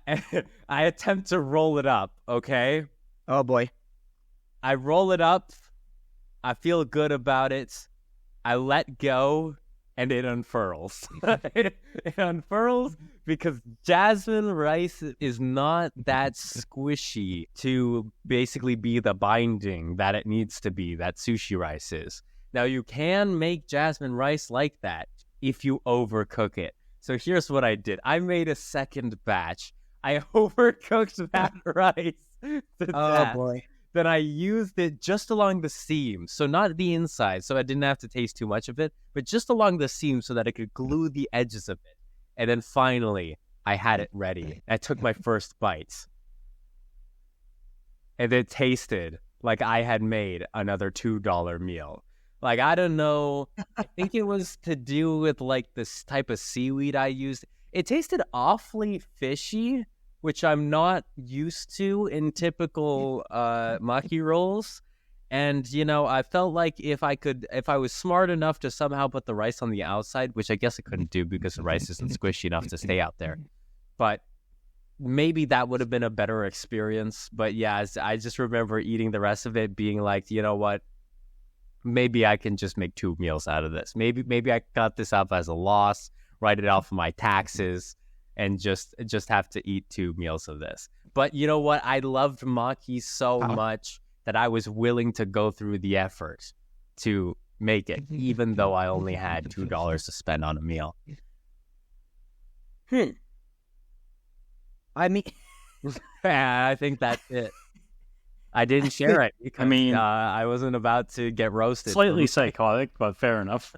Speaker 3: attempt to roll it up, okay?
Speaker 1: Oh, boy.
Speaker 3: I roll it up. I feel good about it. I let go. And it unfurls. It unfurls because jasmine rice is not that squishy to basically be the binding that it needs to be, that sushi rice is. Now, you can make jasmine rice like that if you overcook it. So here's what I did. I made a second batch. I overcooked that rice to death.
Speaker 1: Boy.
Speaker 3: Then I used it just along the seam, so not the inside, so I didn't have to taste too much of it, but just along the seam so that I could glue the edges of it. And then finally, I had it ready. I took my first bite. And it tasted like I had made another $2 meal. Like, I don't know. I think it was to do with like this type of seaweed I used. It tasted awfully fishy, which I'm not used to in typical maki rolls. And, I felt like if I was smart enough to somehow put the rice on the outside, which I guess I couldn't do because the rice isn't squishy enough to stay out there. But maybe that would have been a better experience. But yeah, I just remember eating the rest of it being like, you know what? Maybe I can just make 2 meals out of this. Maybe I cut this up as a loss, write it off of my taxes, and just have to eat 2 meals of this. But you know what? I loved Maki so much that I was willing to go through the effort to make it, even though I only had $2 to spend on a meal.
Speaker 1: I mean,
Speaker 3: I think that's it. I didn't share it because I wasn't about to get roasted.
Speaker 2: Slightly psychotic, but fair enough.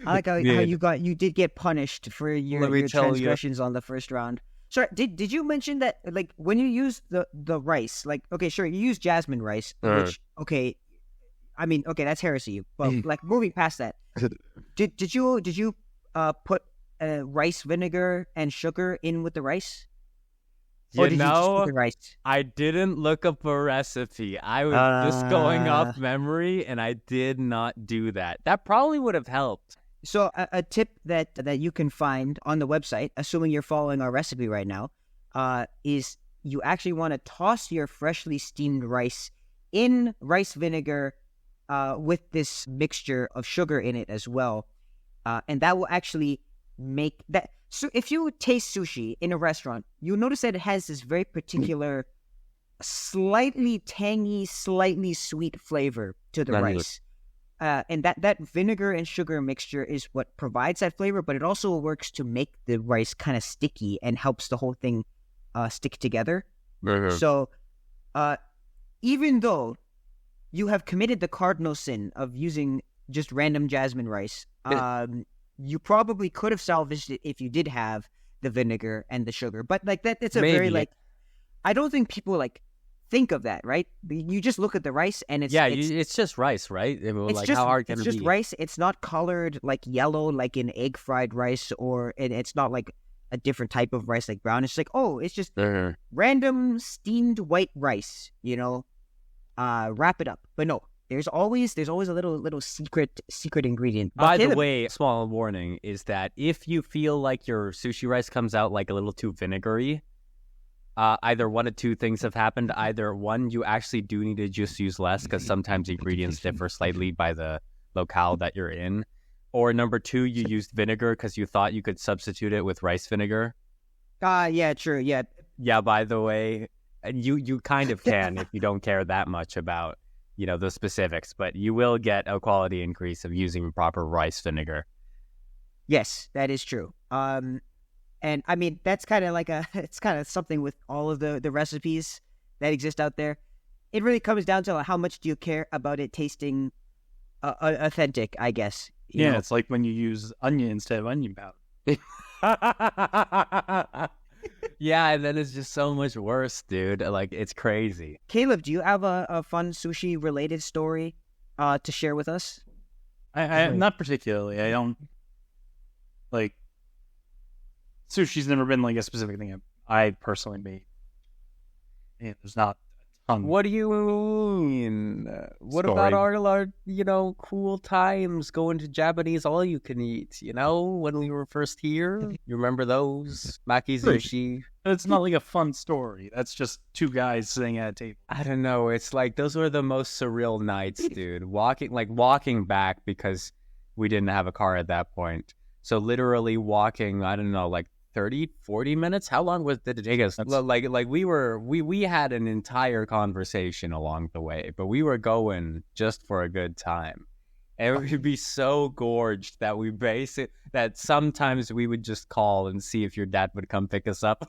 Speaker 1: I like how you did get punished for your transgressions on the first round. Sorry, did you mention that, like, when you use the rice, like, okay, sure, you use jasmine rice, which, okay, I mean, okay, that's heresy, but like, moving past that, did you put rice vinegar and sugar in with the rice? Or did you just put the rice?
Speaker 3: I didn't look up a recipe. I was just going off memory, and I did not do that. That probably would have helped.
Speaker 1: So a tip that you can find on the website, assuming you're following our recipe right now, is you actually want to toss your freshly steamed rice in rice vinegar with this mixture of sugar in it as well. And that will actually make that. So if you taste sushi in a restaurant, you'll notice that it has this very particular, slightly tangy, slightly sweet flavor to the rice. And that vinegar and sugar mixture is what provides that flavor, but it also works to make the rice kind of sticky and helps the whole thing stick together. So even though you have committed the cardinal sin of using just random jasmine rice, you probably could have salvaged it if you did have the vinegar and the sugar. But like that, it's a very like, I don't think people like think of that, right? You just look at the rice and it's
Speaker 3: just rice, right? How hard can it be?
Speaker 1: It's just rice. It's not colored like yellow, like in egg fried rice, and it's not like a different type of rice like brown. It's like, oh, it's just random steamed white rice, wrap it up. But no, there's always a little secret ingredient.
Speaker 3: By the way, small warning is that if you feel like your sushi rice comes out like a little too vinegary, either one of two things have happened. Either one, you actually do need to just use less because sometimes ingredients differ slightly by the locale that you're in. Or number two, you used vinegar because you thought you could substitute it with rice vinegar.
Speaker 1: Yeah, true, yeah.
Speaker 3: Yeah, by the way, you kind of can if you don't care that much about, the specifics, but you will get a quality increase of using proper rice vinegar.
Speaker 1: Yes, that is true. And I mean, that's kind of like it's kind of something with all of the recipes that exist out there. It really comes down to how much do you care about it tasting authentic, I guess.
Speaker 2: Yeah, it's like when you use onion instead of onion powder.
Speaker 3: Yeah, and then it's just so much worse, dude. Like, it's crazy.
Speaker 1: Caleb, do you have a fun sushi-related story to share with us?
Speaker 2: I not particularly. I don't, like, sushi's never been, like, a specific thing I personally made. Yeah, there's not a ton.
Speaker 3: What do you mean? What about our cool times going to Japanese all-you-can-eat, when we were first here? You remember those? Maki sushi?
Speaker 2: It's not like a fun story. That's just two guys sitting at a table.
Speaker 3: I don't know. It's like those were the most surreal nights, dude. Walking back because we didn't have a car at that point. So literally walking, I don't know, like 30, 40 minutes? How long did it take us? Like we had an entire conversation along the way, but we were going just for a good time. And we would be so gorged that sometimes we would just call and see if your dad would come pick us up.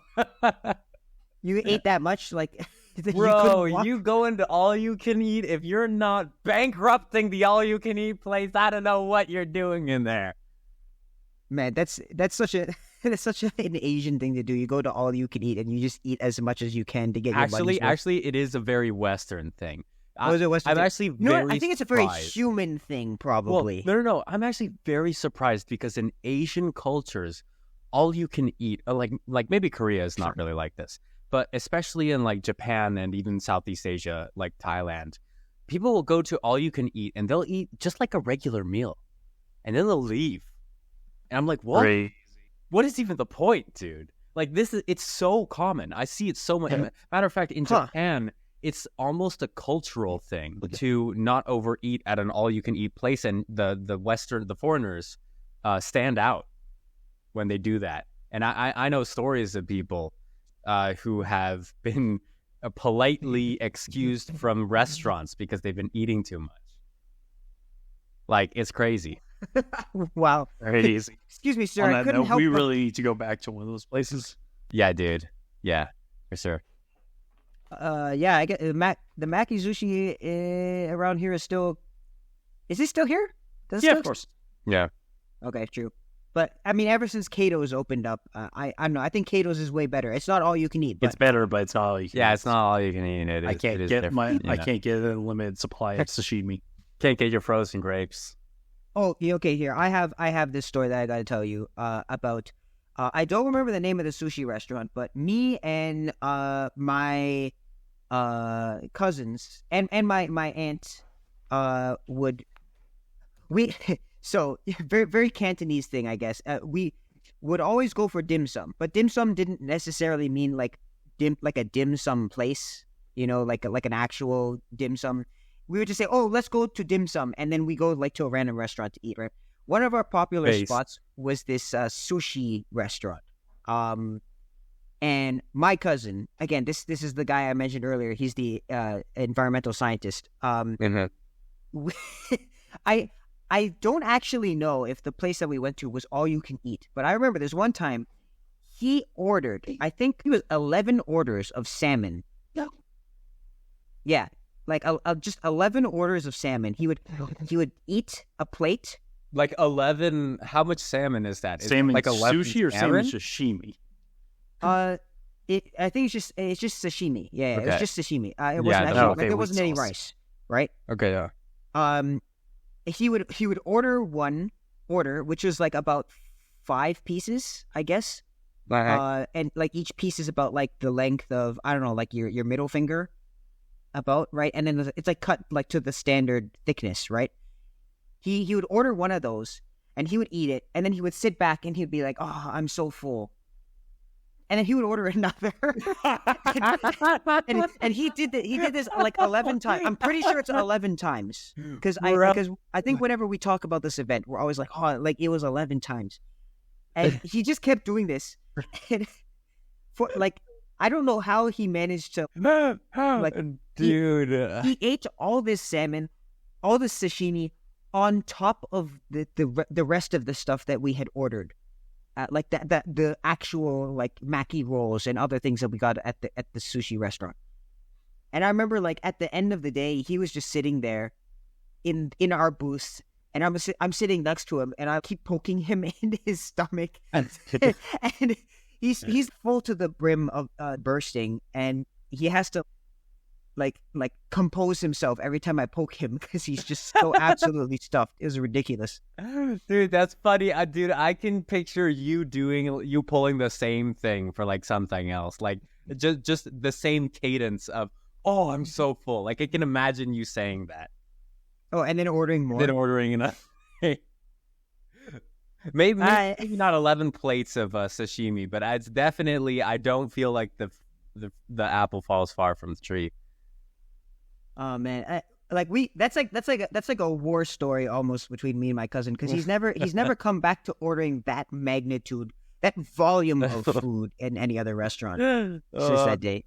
Speaker 1: You ate that much? Like,
Speaker 3: bro, you go into all you can eat. If you're not bankrupting the all you can eat place, I don't know what you're doing in there.
Speaker 1: Man, that's such an Asian thing to do. You go to all you can eat and you just eat as much as you can to get your money's worth.
Speaker 3: Actually, it is a very Western thing.
Speaker 1: Was it Western?
Speaker 3: I'm actually
Speaker 1: You know
Speaker 3: very
Speaker 1: what? I think it's a very
Speaker 3: surprised.
Speaker 1: human thing, probably.
Speaker 3: Well, no. I'm actually very surprised because in Asian cultures, all you can eat, like maybe Korea is not really like this, but especially in like Japan and even Southeast Asia, like Thailand, people will go to all you can eat and they'll eat just like a regular meal, and then they'll leave. And I'm like, what?
Speaker 2: Crazy.
Speaker 3: What is even the point, dude? Like it's so common. I see it so much. Matter of fact, in Japan, it's almost a cultural thing to not overeat at an all-you-can-eat place, and the foreigners stand out when they do that. And I know stories of people who have been politely excused from restaurants because they've been eating too much. Like, it's crazy.
Speaker 1: Wow.
Speaker 2: Crazy.
Speaker 1: Excuse me, sir.
Speaker 2: On
Speaker 1: I
Speaker 2: that
Speaker 1: couldn't
Speaker 2: note,
Speaker 1: help
Speaker 2: we
Speaker 1: but-
Speaker 2: really need to go back to one of those places.
Speaker 3: Yeah, dude. Yeah, for sure.
Speaker 1: Yeah, I get the Maki sushi around here is still. Is it still here? Does it
Speaker 2: Yeah,
Speaker 1: still
Speaker 2: of course.
Speaker 3: Yeah.
Speaker 1: Okay, true. But I mean, ever since Cato's opened up, I don't know. I think Cato's is way better. It's not all you can eat. But
Speaker 2: It's better, but it's not all you can
Speaker 3: Yeah,
Speaker 2: eat.
Speaker 3: it's not all you can eat. It is,
Speaker 2: I
Speaker 3: it
Speaker 2: can't
Speaker 3: is
Speaker 2: get
Speaker 3: different,
Speaker 2: I can't get a limited supply of sashimi.
Speaker 3: Can't get your frozen grapes.
Speaker 1: Oh, okay. Here, I have this story that I got to tell you about. I don't remember the name of the sushi restaurant, but me and my cousins and my aunt we so very very Cantonese thing, I guess. We would always go for dim sum, but dim sum didn't necessarily mean like a dim sum place, like an actual dim sum. We would just say, "Oh, let's go to dim sum," and then we go like to a random restaurant to eat. Right. One of our popular spots was this sushi restaurant. And my cousin, again, this is the guy I mentioned earlier. He's the environmental scientist. I don't actually know if the place that we went to was all you can eat, but I remember there's one time he ordered, I think it was 11 orders of salmon. No. Yeah, like just 11 orders of salmon. He would eat a plate.
Speaker 3: Like 11, how much salmon is that? Is
Speaker 2: Salmon
Speaker 3: like 11
Speaker 2: sushi or salmon sashimi?
Speaker 1: I think it's just sashimi. Yeah, it was
Speaker 3: Okay.
Speaker 1: just sashimi. It wasn't
Speaker 3: Yeah,
Speaker 1: actually,
Speaker 2: okay,
Speaker 1: like, there
Speaker 2: with
Speaker 1: wasn't any
Speaker 2: sauce.
Speaker 1: rice, right?
Speaker 3: Okay, yeah.
Speaker 1: He would order one order, which was like about 5 pieces, I guess. And like each piece is about like the length of, I don't know, like your middle finger, about, right? And then it's like cut like to the standard thickness, right? He would order one of those and he would eat it, and then he would sit back and he'd be like, "Oh, I'm so full." And then he would order another. and he did this like 11 times. I'm pretty sure it's 11 times. Because I think whenever we talk about this event, we're always like, "Oh, like it was 11 times." And he just kept doing this. And for like, I don't know how he managed to, like,
Speaker 3: dude.
Speaker 1: he ate all this salmon, all this sashimi on top of the rest of the stuff that we had ordered. Like the actual like maki rolls and other things that we got at the sushi restaurant. And I remember like at the end of the day, he was just sitting there in our booth, and I'm sitting next to him, and I keep poking him in his stomach, and he's full to the brim of bursting, and he has to like compose himself every time I poke him because he's just so absolutely stuffed. It was ridiculous.
Speaker 3: Dude, that's funny. Dude, I can picture you pulling the same thing for like something else, like just the same cadence of, "Oh, I'm so full." Like I can imagine you saying that.
Speaker 1: Oh, and then ordering more.
Speaker 3: Then ordering enough. maybe not 11 plates of sashimi, but it's definitely, I don't feel like the apple falls far from the tree.
Speaker 1: Oh man, that's like a war story almost between me and my cousin, because he's never come back to ordering that magnitude, that volume of food in any other restaurant since that day.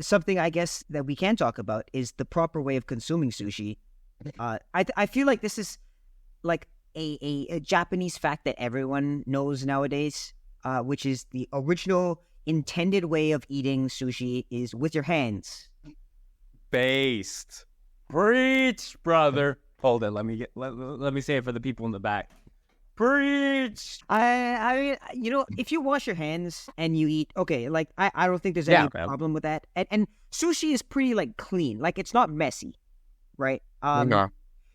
Speaker 1: Something I guess that we can talk about is the proper way of consuming sushi. I feel like this is like a Japanese fact that everyone knows nowadays, which is the original intended way of eating sushi is with your hands.
Speaker 3: Based. Preach, brother. Hold it. Let me say it for the people in the back. Preach.
Speaker 1: I mean, if you wash your hands and you eat, okay, like I don't think there's any problem with that. And sushi is pretty like clean, like it's not messy, right?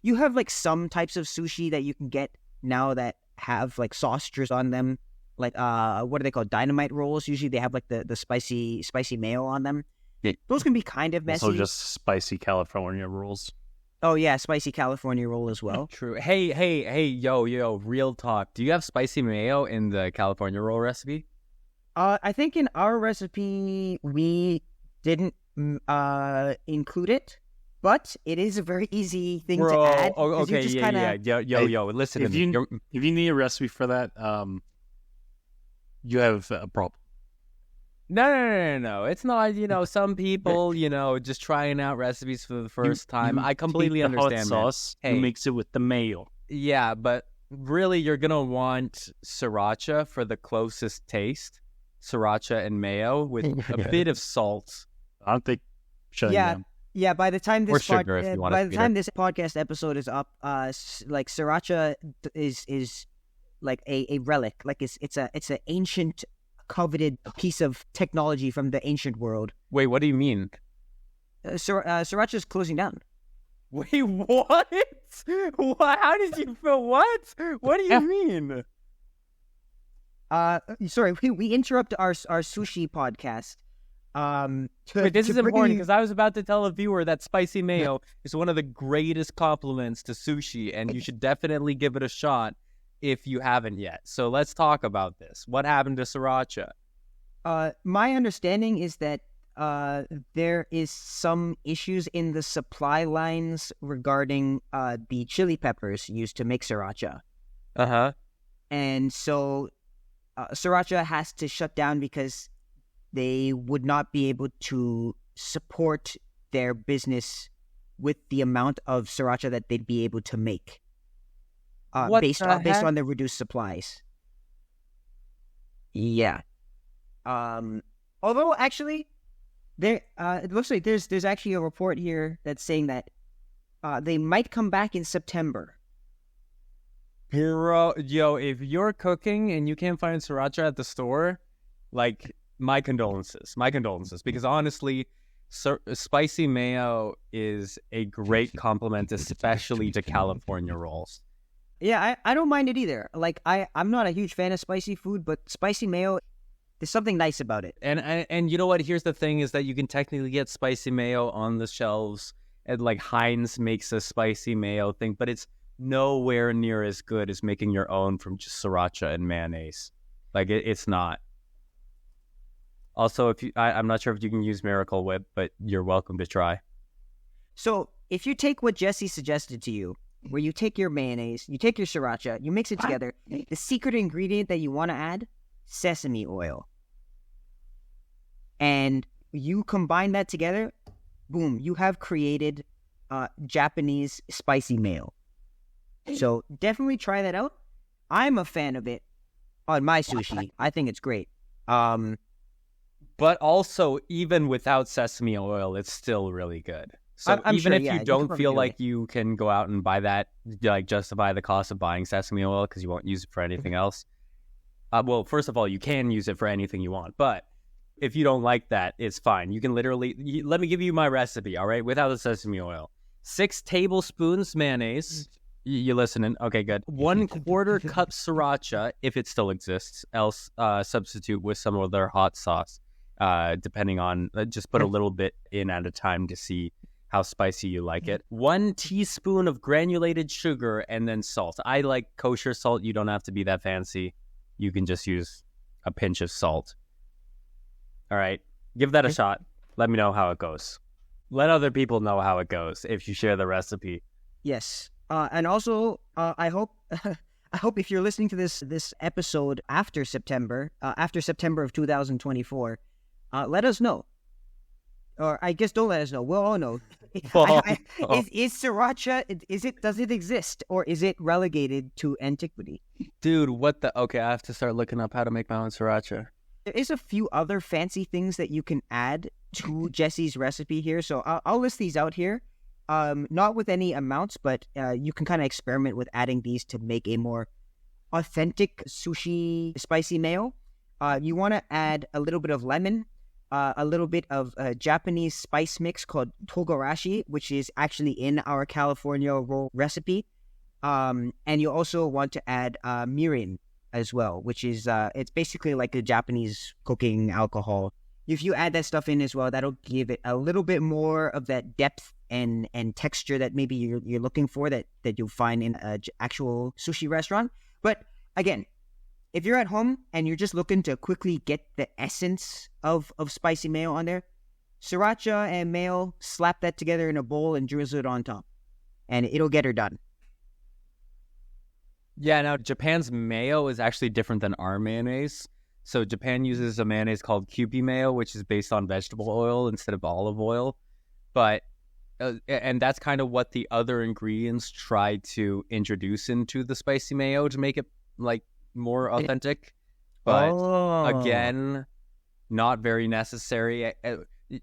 Speaker 1: You have like some types of sushi that you can get now that have like sausages on them, like what are they called? Dynamite rolls. Usually they have like the spicy mayo on them.
Speaker 2: Yeah.
Speaker 1: Those can be kind of messy.
Speaker 2: Also just spicy California rolls.
Speaker 1: Oh yeah, spicy California roll as well.
Speaker 3: True. Hey, yo, real talk. Do you have spicy mayo in the California roll recipe?
Speaker 1: I think in our recipe we didn't include it, but it is a very easy thing to add.
Speaker 3: Okay, Yo, listen to me.
Speaker 2: If you need a recipe for that, you have a problem.
Speaker 3: No. It's not, some people, just trying out recipes for the first time. I completely understand.
Speaker 2: Hot sauce, you mix it with the mayo.
Speaker 3: Yeah, but really you're going to want sriracha for the closest taste. Sriracha and mayo with a bit of salt.
Speaker 2: I don't think shutting down.
Speaker 1: Yeah, by the time this
Speaker 3: this
Speaker 1: podcast episode is up, like sriracha is like a relic. Like it's an ancient coveted piece of technology from the ancient world.
Speaker 3: Wait, what do you mean?
Speaker 1: Sriracha is closing down.
Speaker 3: Wait, what? How did you feel? What? What do you mean?
Speaker 1: Sorry, we interrupt our sushi podcast.
Speaker 3: Wait, this is important because I was about to tell a viewer that spicy mayo is one of the greatest compliments to sushi, and you should definitely give it a shot if you haven't yet. So let's talk about this. What happened to sriracha?
Speaker 1: My understanding is that there is some issues in the supply lines regarding the chili peppers used to make sriracha. And so sriracha has to shut down because they would not be able to support their business with the amount of sriracha that they'd be able to make. Based on the reduced supplies. Yeah. Although actually, there it looks like there's actually a report here that's saying that they might come back in September.
Speaker 3: Bro, if you're cooking and you can't find sriracha at the store, like my condolences, because honestly, spicy mayo is a great compliment, especially to California rolls.
Speaker 1: Yeah, I don't mind it either. Like I'm not a huge fan of spicy food, but spicy mayo, there's something nice about it.
Speaker 3: And you know what? Here's the thing: is that you can technically get spicy mayo on the shelves, and like Heinz makes a spicy mayo thing, but it's nowhere near as good as making your own from just sriracha and mayonnaise. Like it's not. Also, I'm not sure if you can use Miracle Whip, but you're welcome to try.
Speaker 1: So if you take what Jesse suggested to you, where you take your mayonnaise, you take your sriracha, you mix it together. The secret ingredient that you want to add, sesame oil. And you combine that together, boom, you have created Japanese spicy mayo. So definitely try that out. I'm a fan of it on my sushi. I think it's great.
Speaker 3: But also, even without sesame oil, it's still really good. So
Speaker 1: I'm
Speaker 3: even
Speaker 1: sure,
Speaker 3: if you don't feel like you can go out and buy that, like justify the cost of buying sesame oil because you won't use it for anything else. Well, first of all, you can use it for anything you want. But if you don't like that, it's fine. You can literally, let me give you my recipe, all right? Without the sesame oil. 6 tablespoons mayonnaise. You listening? Okay, good. 1/4 cup sriracha, if it still exists. Else, substitute with some of their hot sauce. Depending on, just put a little bit in at a time to see how spicy you like it. 1 teaspoon of granulated sugar and then salt. I like kosher salt. You don't have to be that fancy. You can just use a pinch of salt. All right. Give that a shot. Let me know how it goes. Let other people know how it goes if you share the recipe.
Speaker 1: Yes. And also, I hope if you're listening to this episode after September of 2024, let us know. Or I guess don't let us know. We'll all know. Is sriracha, does it exist? Or is it relegated to antiquity?
Speaker 3: Dude, what the... Okay, I have to start looking up how to make my own sriracha.
Speaker 1: There is a few other fancy things that you can add to Jesse's recipe here. So I'll list these out here. Not with any amounts, but you can kind of experiment with adding these to make a more authentic sushi spicy mayo, you want to add a little bit of lemon, a little bit of a Japanese spice mix called togarashi, which is actually in our California roll recipe. And you also want to add mirin as well, which is it's basically like a Japanese cooking alcohol. If you add that stuff in as well, that'll give it a little bit more of that depth and texture that maybe you're looking for that you'll find in an actual sushi restaurant. But again, if you're at home and you're just looking to quickly get the essence of spicy mayo on there, sriracha and mayo, slap that together in a bowl and drizzle it on top, and it'll get her done.
Speaker 3: Yeah, now Japan's mayo is actually different than our mayonnaise. So Japan uses a mayonnaise called Kewpie mayo, which is based on vegetable oil instead of olive oil. But and that's kind of what the other ingredients try to introduce into the spicy mayo to make it like more authentic. But again, not very necessary.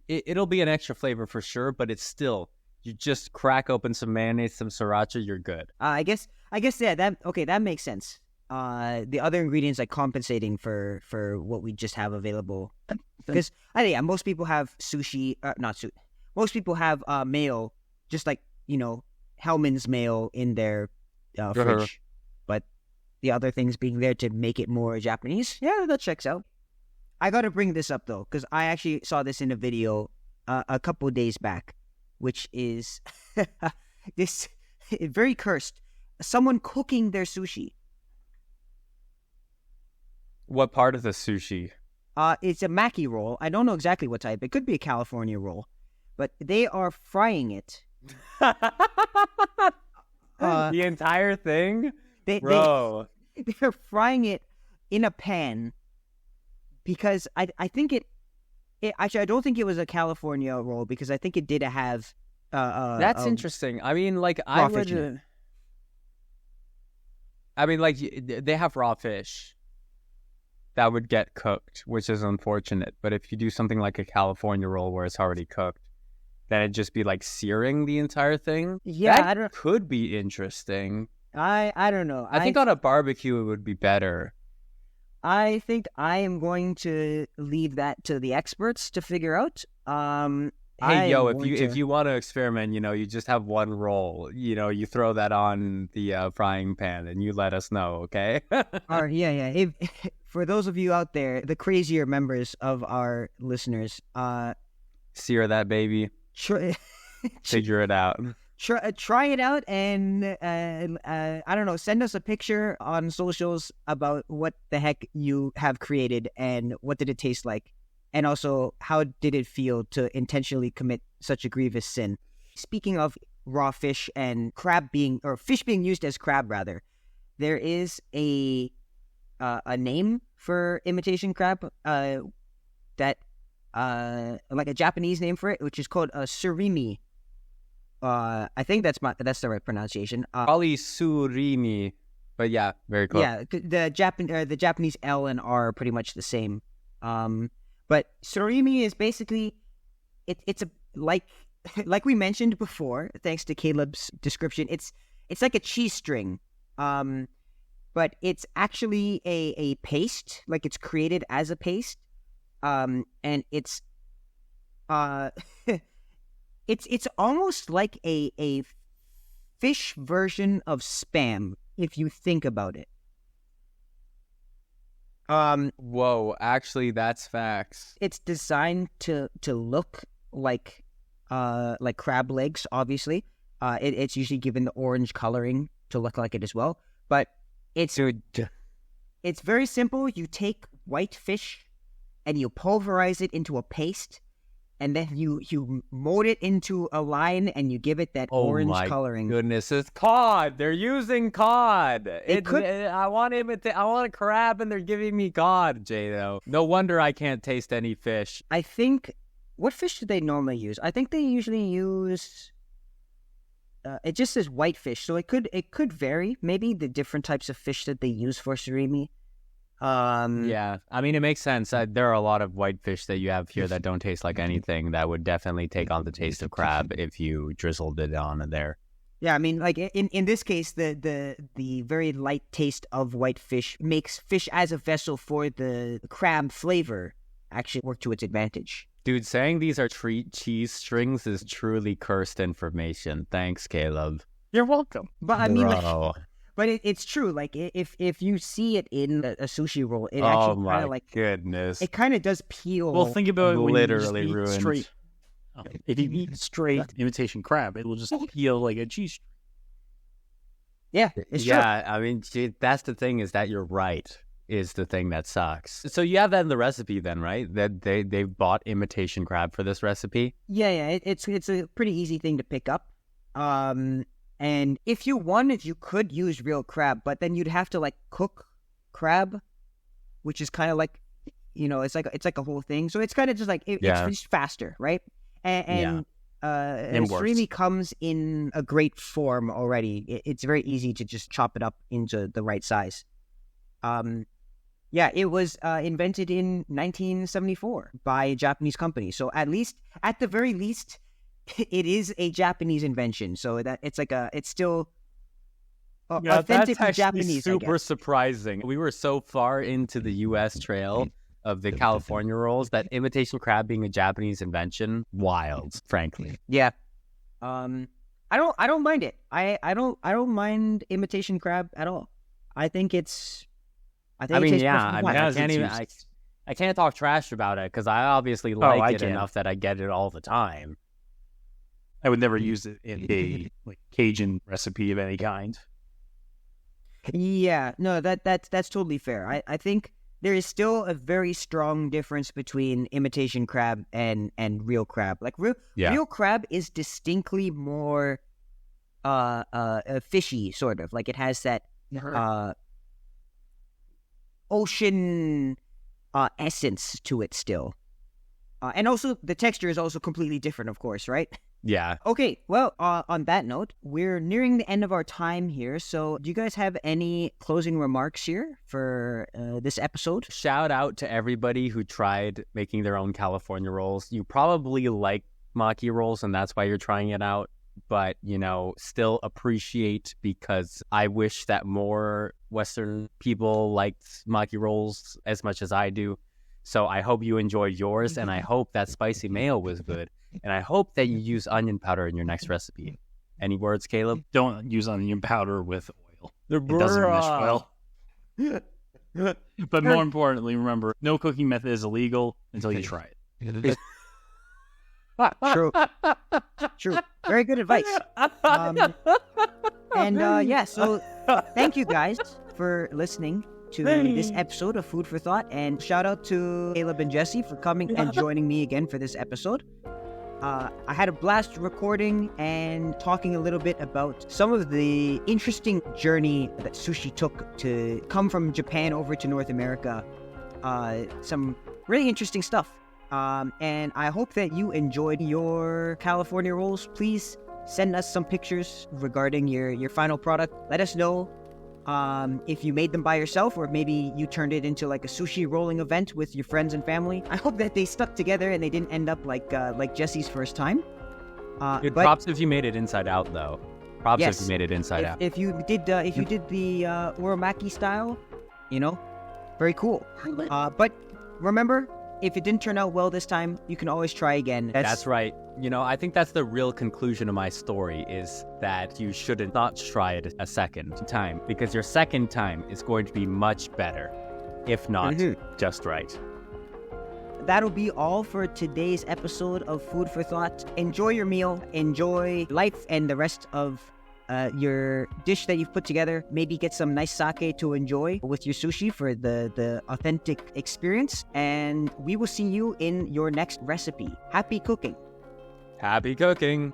Speaker 3: It'll be an extra flavor for sure, but it's still, you just crack open some mayonnaise, some sriracha, you're good.
Speaker 1: I guess yeah, that makes sense. The other ingredients like compensating for what we just have available, because most people have most people have mayo, just like Hellman's mayo in their fridge, but the other things being there to make it more Japanese. Yeah, that checks out. I got to bring this up though, because I actually saw this in a video a couple days back, which is this very cursed. Someone cooking their sushi.
Speaker 3: What part of the sushi?
Speaker 1: It's a Maki roll. I don't know exactly what type. It could be a California roll, but they are frying it.
Speaker 3: The entire thing? Bro.
Speaker 1: They're frying it in a pan because I think it actually, I don't think it was a California roll because I think it did have
Speaker 3: that's interesting. I mean, like, they have raw fish that would get cooked, which is unfortunate. But if you do something like a California roll where it's already cooked, then it'd just be like searing the entire thing.
Speaker 1: Yeah,
Speaker 3: that could be interesting.
Speaker 1: I don't know.
Speaker 3: I think on a barbecue it would be better.
Speaker 1: I think I am going to leave that to the experts to figure out.
Speaker 3: Hey, if you want to experiment, you just have one roll. You throw that on the frying pan and you let us know, okay?
Speaker 1: All right, yeah. For those of you out there, the crazier members of our listeners,
Speaker 3: sear that baby. Figure it out.
Speaker 1: Try it out, and I don't know. Send us a picture on socials about what the heck you have created and what did it taste like. And also, how did it feel to intentionally commit such a grievous sin? Speaking of raw fish and fish being used as crab, rather, there is a name for imitation crab that like a Japanese name for it, which is called surimi. I think that's the right pronunciation.
Speaker 3: Probably surimi, but yeah, very close.
Speaker 1: Yeah, the Japanese L and R are pretty much the same. But surimi is basically it's a like we mentioned before, thanks to Caleb's description. It's like a cheese string, but it's actually a paste. Like it's created as a paste, and it's it's almost like a fish version of Spam if you think about it.
Speaker 3: Whoa, actually that's facts.
Speaker 1: It's designed to look like crab legs, obviously. It's usually given the orange coloring to look like it as well. But it's very simple. You take white fish and you pulverize it into a paste, and then you mold it into a line and you give it that orange coloring.
Speaker 3: Oh my goodness, it's cod. They're using cod. I want a crab and they're giving me cod, Jado. No wonder I can't taste any fish.
Speaker 1: I think, what fish do they normally use? I think they usually use, it just says white fish, so it could vary. Maybe the different types of fish that they use for surimi.
Speaker 3: Yeah, I mean, it makes sense. There are a lot of white fish that you have here that don't taste like anything that would definitely take on the taste of crab if you drizzled it on there.
Speaker 1: Yeah, I mean, like in this case, the very light taste of white fish makes fish as a vessel for the crab flavor actually work to its advantage.
Speaker 3: Dude, saying these are treat cheese strings is truly cursed information. Thanks, Caleb.
Speaker 2: You're welcome.
Speaker 1: But I mean,
Speaker 3: Bro.
Speaker 1: but it's true. Like if you see it in a sushi roll, it
Speaker 3: Oh
Speaker 1: actually
Speaker 3: my
Speaker 1: kind of like
Speaker 3: goodness.
Speaker 1: it kind of does peel.
Speaker 2: Well, think about it when
Speaker 3: Literally
Speaker 2: you just eat
Speaker 3: ruined.
Speaker 2: straight. If you eat straight imitation crab, it will just peel like a cheese.
Speaker 1: Yeah, it's true.
Speaker 3: Yeah, I mean, that's the thing, is that you're right, is the thing that sucks. So you have that in the recipe then, right? That they bought imitation crab for this recipe?
Speaker 1: Yeah. It's a pretty easy thing to pick up. And if you wanted, you could use real crab, but then you'd have to like cook crab, which is kind of like, it's like a whole thing. So it's kind of just like it's just faster, right? And surimi comes in a great form already. It's very easy to just chop it up into the right size. Yeah, it was invented in 1974 by a Japanese company. So at the very least, it is a Japanese invention. So that it's still authentically
Speaker 3: that's
Speaker 1: Japanese.
Speaker 3: Super surprising. We were so far into the U.S. trail of the California rolls that imitation crab being a Japanese invention, wild, frankly.
Speaker 1: Yeah. I don't mind it. I don't mind imitation crab at all. I think it tastes perfectly fine.
Speaker 3: I can't talk trash about it because I obviously like it enough that I get it all the time.
Speaker 2: I would never use it in a like Cajun recipe of any kind.
Speaker 1: Yeah, no, that's totally fair. I think there is still a very strong difference between imitation crab and real crab. Like real crab is distinctly more fishy, sort of. Like it has that ocean essence to it still. And also the texture is also completely different, of course, right?
Speaker 3: Yeah.
Speaker 1: Okay, well, on that note, we're nearing the end of our time here. So do you guys have any closing remarks here for this episode?
Speaker 3: Shout out to everybody who tried making their own California rolls. You probably like Maki rolls, and that's why you're trying it out. But, still appreciate, because I wish that more Western people liked Maki rolls as much as I do. So I hope you enjoyed yours, and I hope that spicy mayo was good. And I hope that you use onion powder in your next recipe. Any words, Caleb?
Speaker 2: Don't use onion powder with oil. It doesn't mesh well. But more importantly, remember, no cooking method is illegal until you try it.
Speaker 1: True. Very good advice. So thank you guys for listening to this episode of Food for Thought, and shout out to Caleb and Jesse for coming and joining me again for this episode. I had a blast recording and talking a little bit about some of the interesting journey that sushi took to come from Japan over to North America. Some really interesting stuff. And I hope that you enjoyed your California rolls. Please send us some pictures regarding your final product. Let us know if you made them by yourself, or maybe you turned it into like a sushi rolling event with your friends and family. I hope that they stuck together and they didn't end up like Jesse's first time.
Speaker 3: Props if you made it inside out, though. Props if you made it inside out.
Speaker 1: If you did the uramaki style, very cool. But remember, if it didn't turn out well this time, you can always try again.
Speaker 3: That's right. I think that's the real conclusion of my story, is that you shouldn't not try it a second time, because your second time is going to be much better, if not just right.
Speaker 1: That'll be all for today's episode of Food for Thought. Enjoy your meal, enjoy life and the rest of your dish that you've put together. Maybe get some nice sake to enjoy with your sushi for the authentic experience. And we will see you in your next recipe. Happy cooking.
Speaker 3: Happy cooking.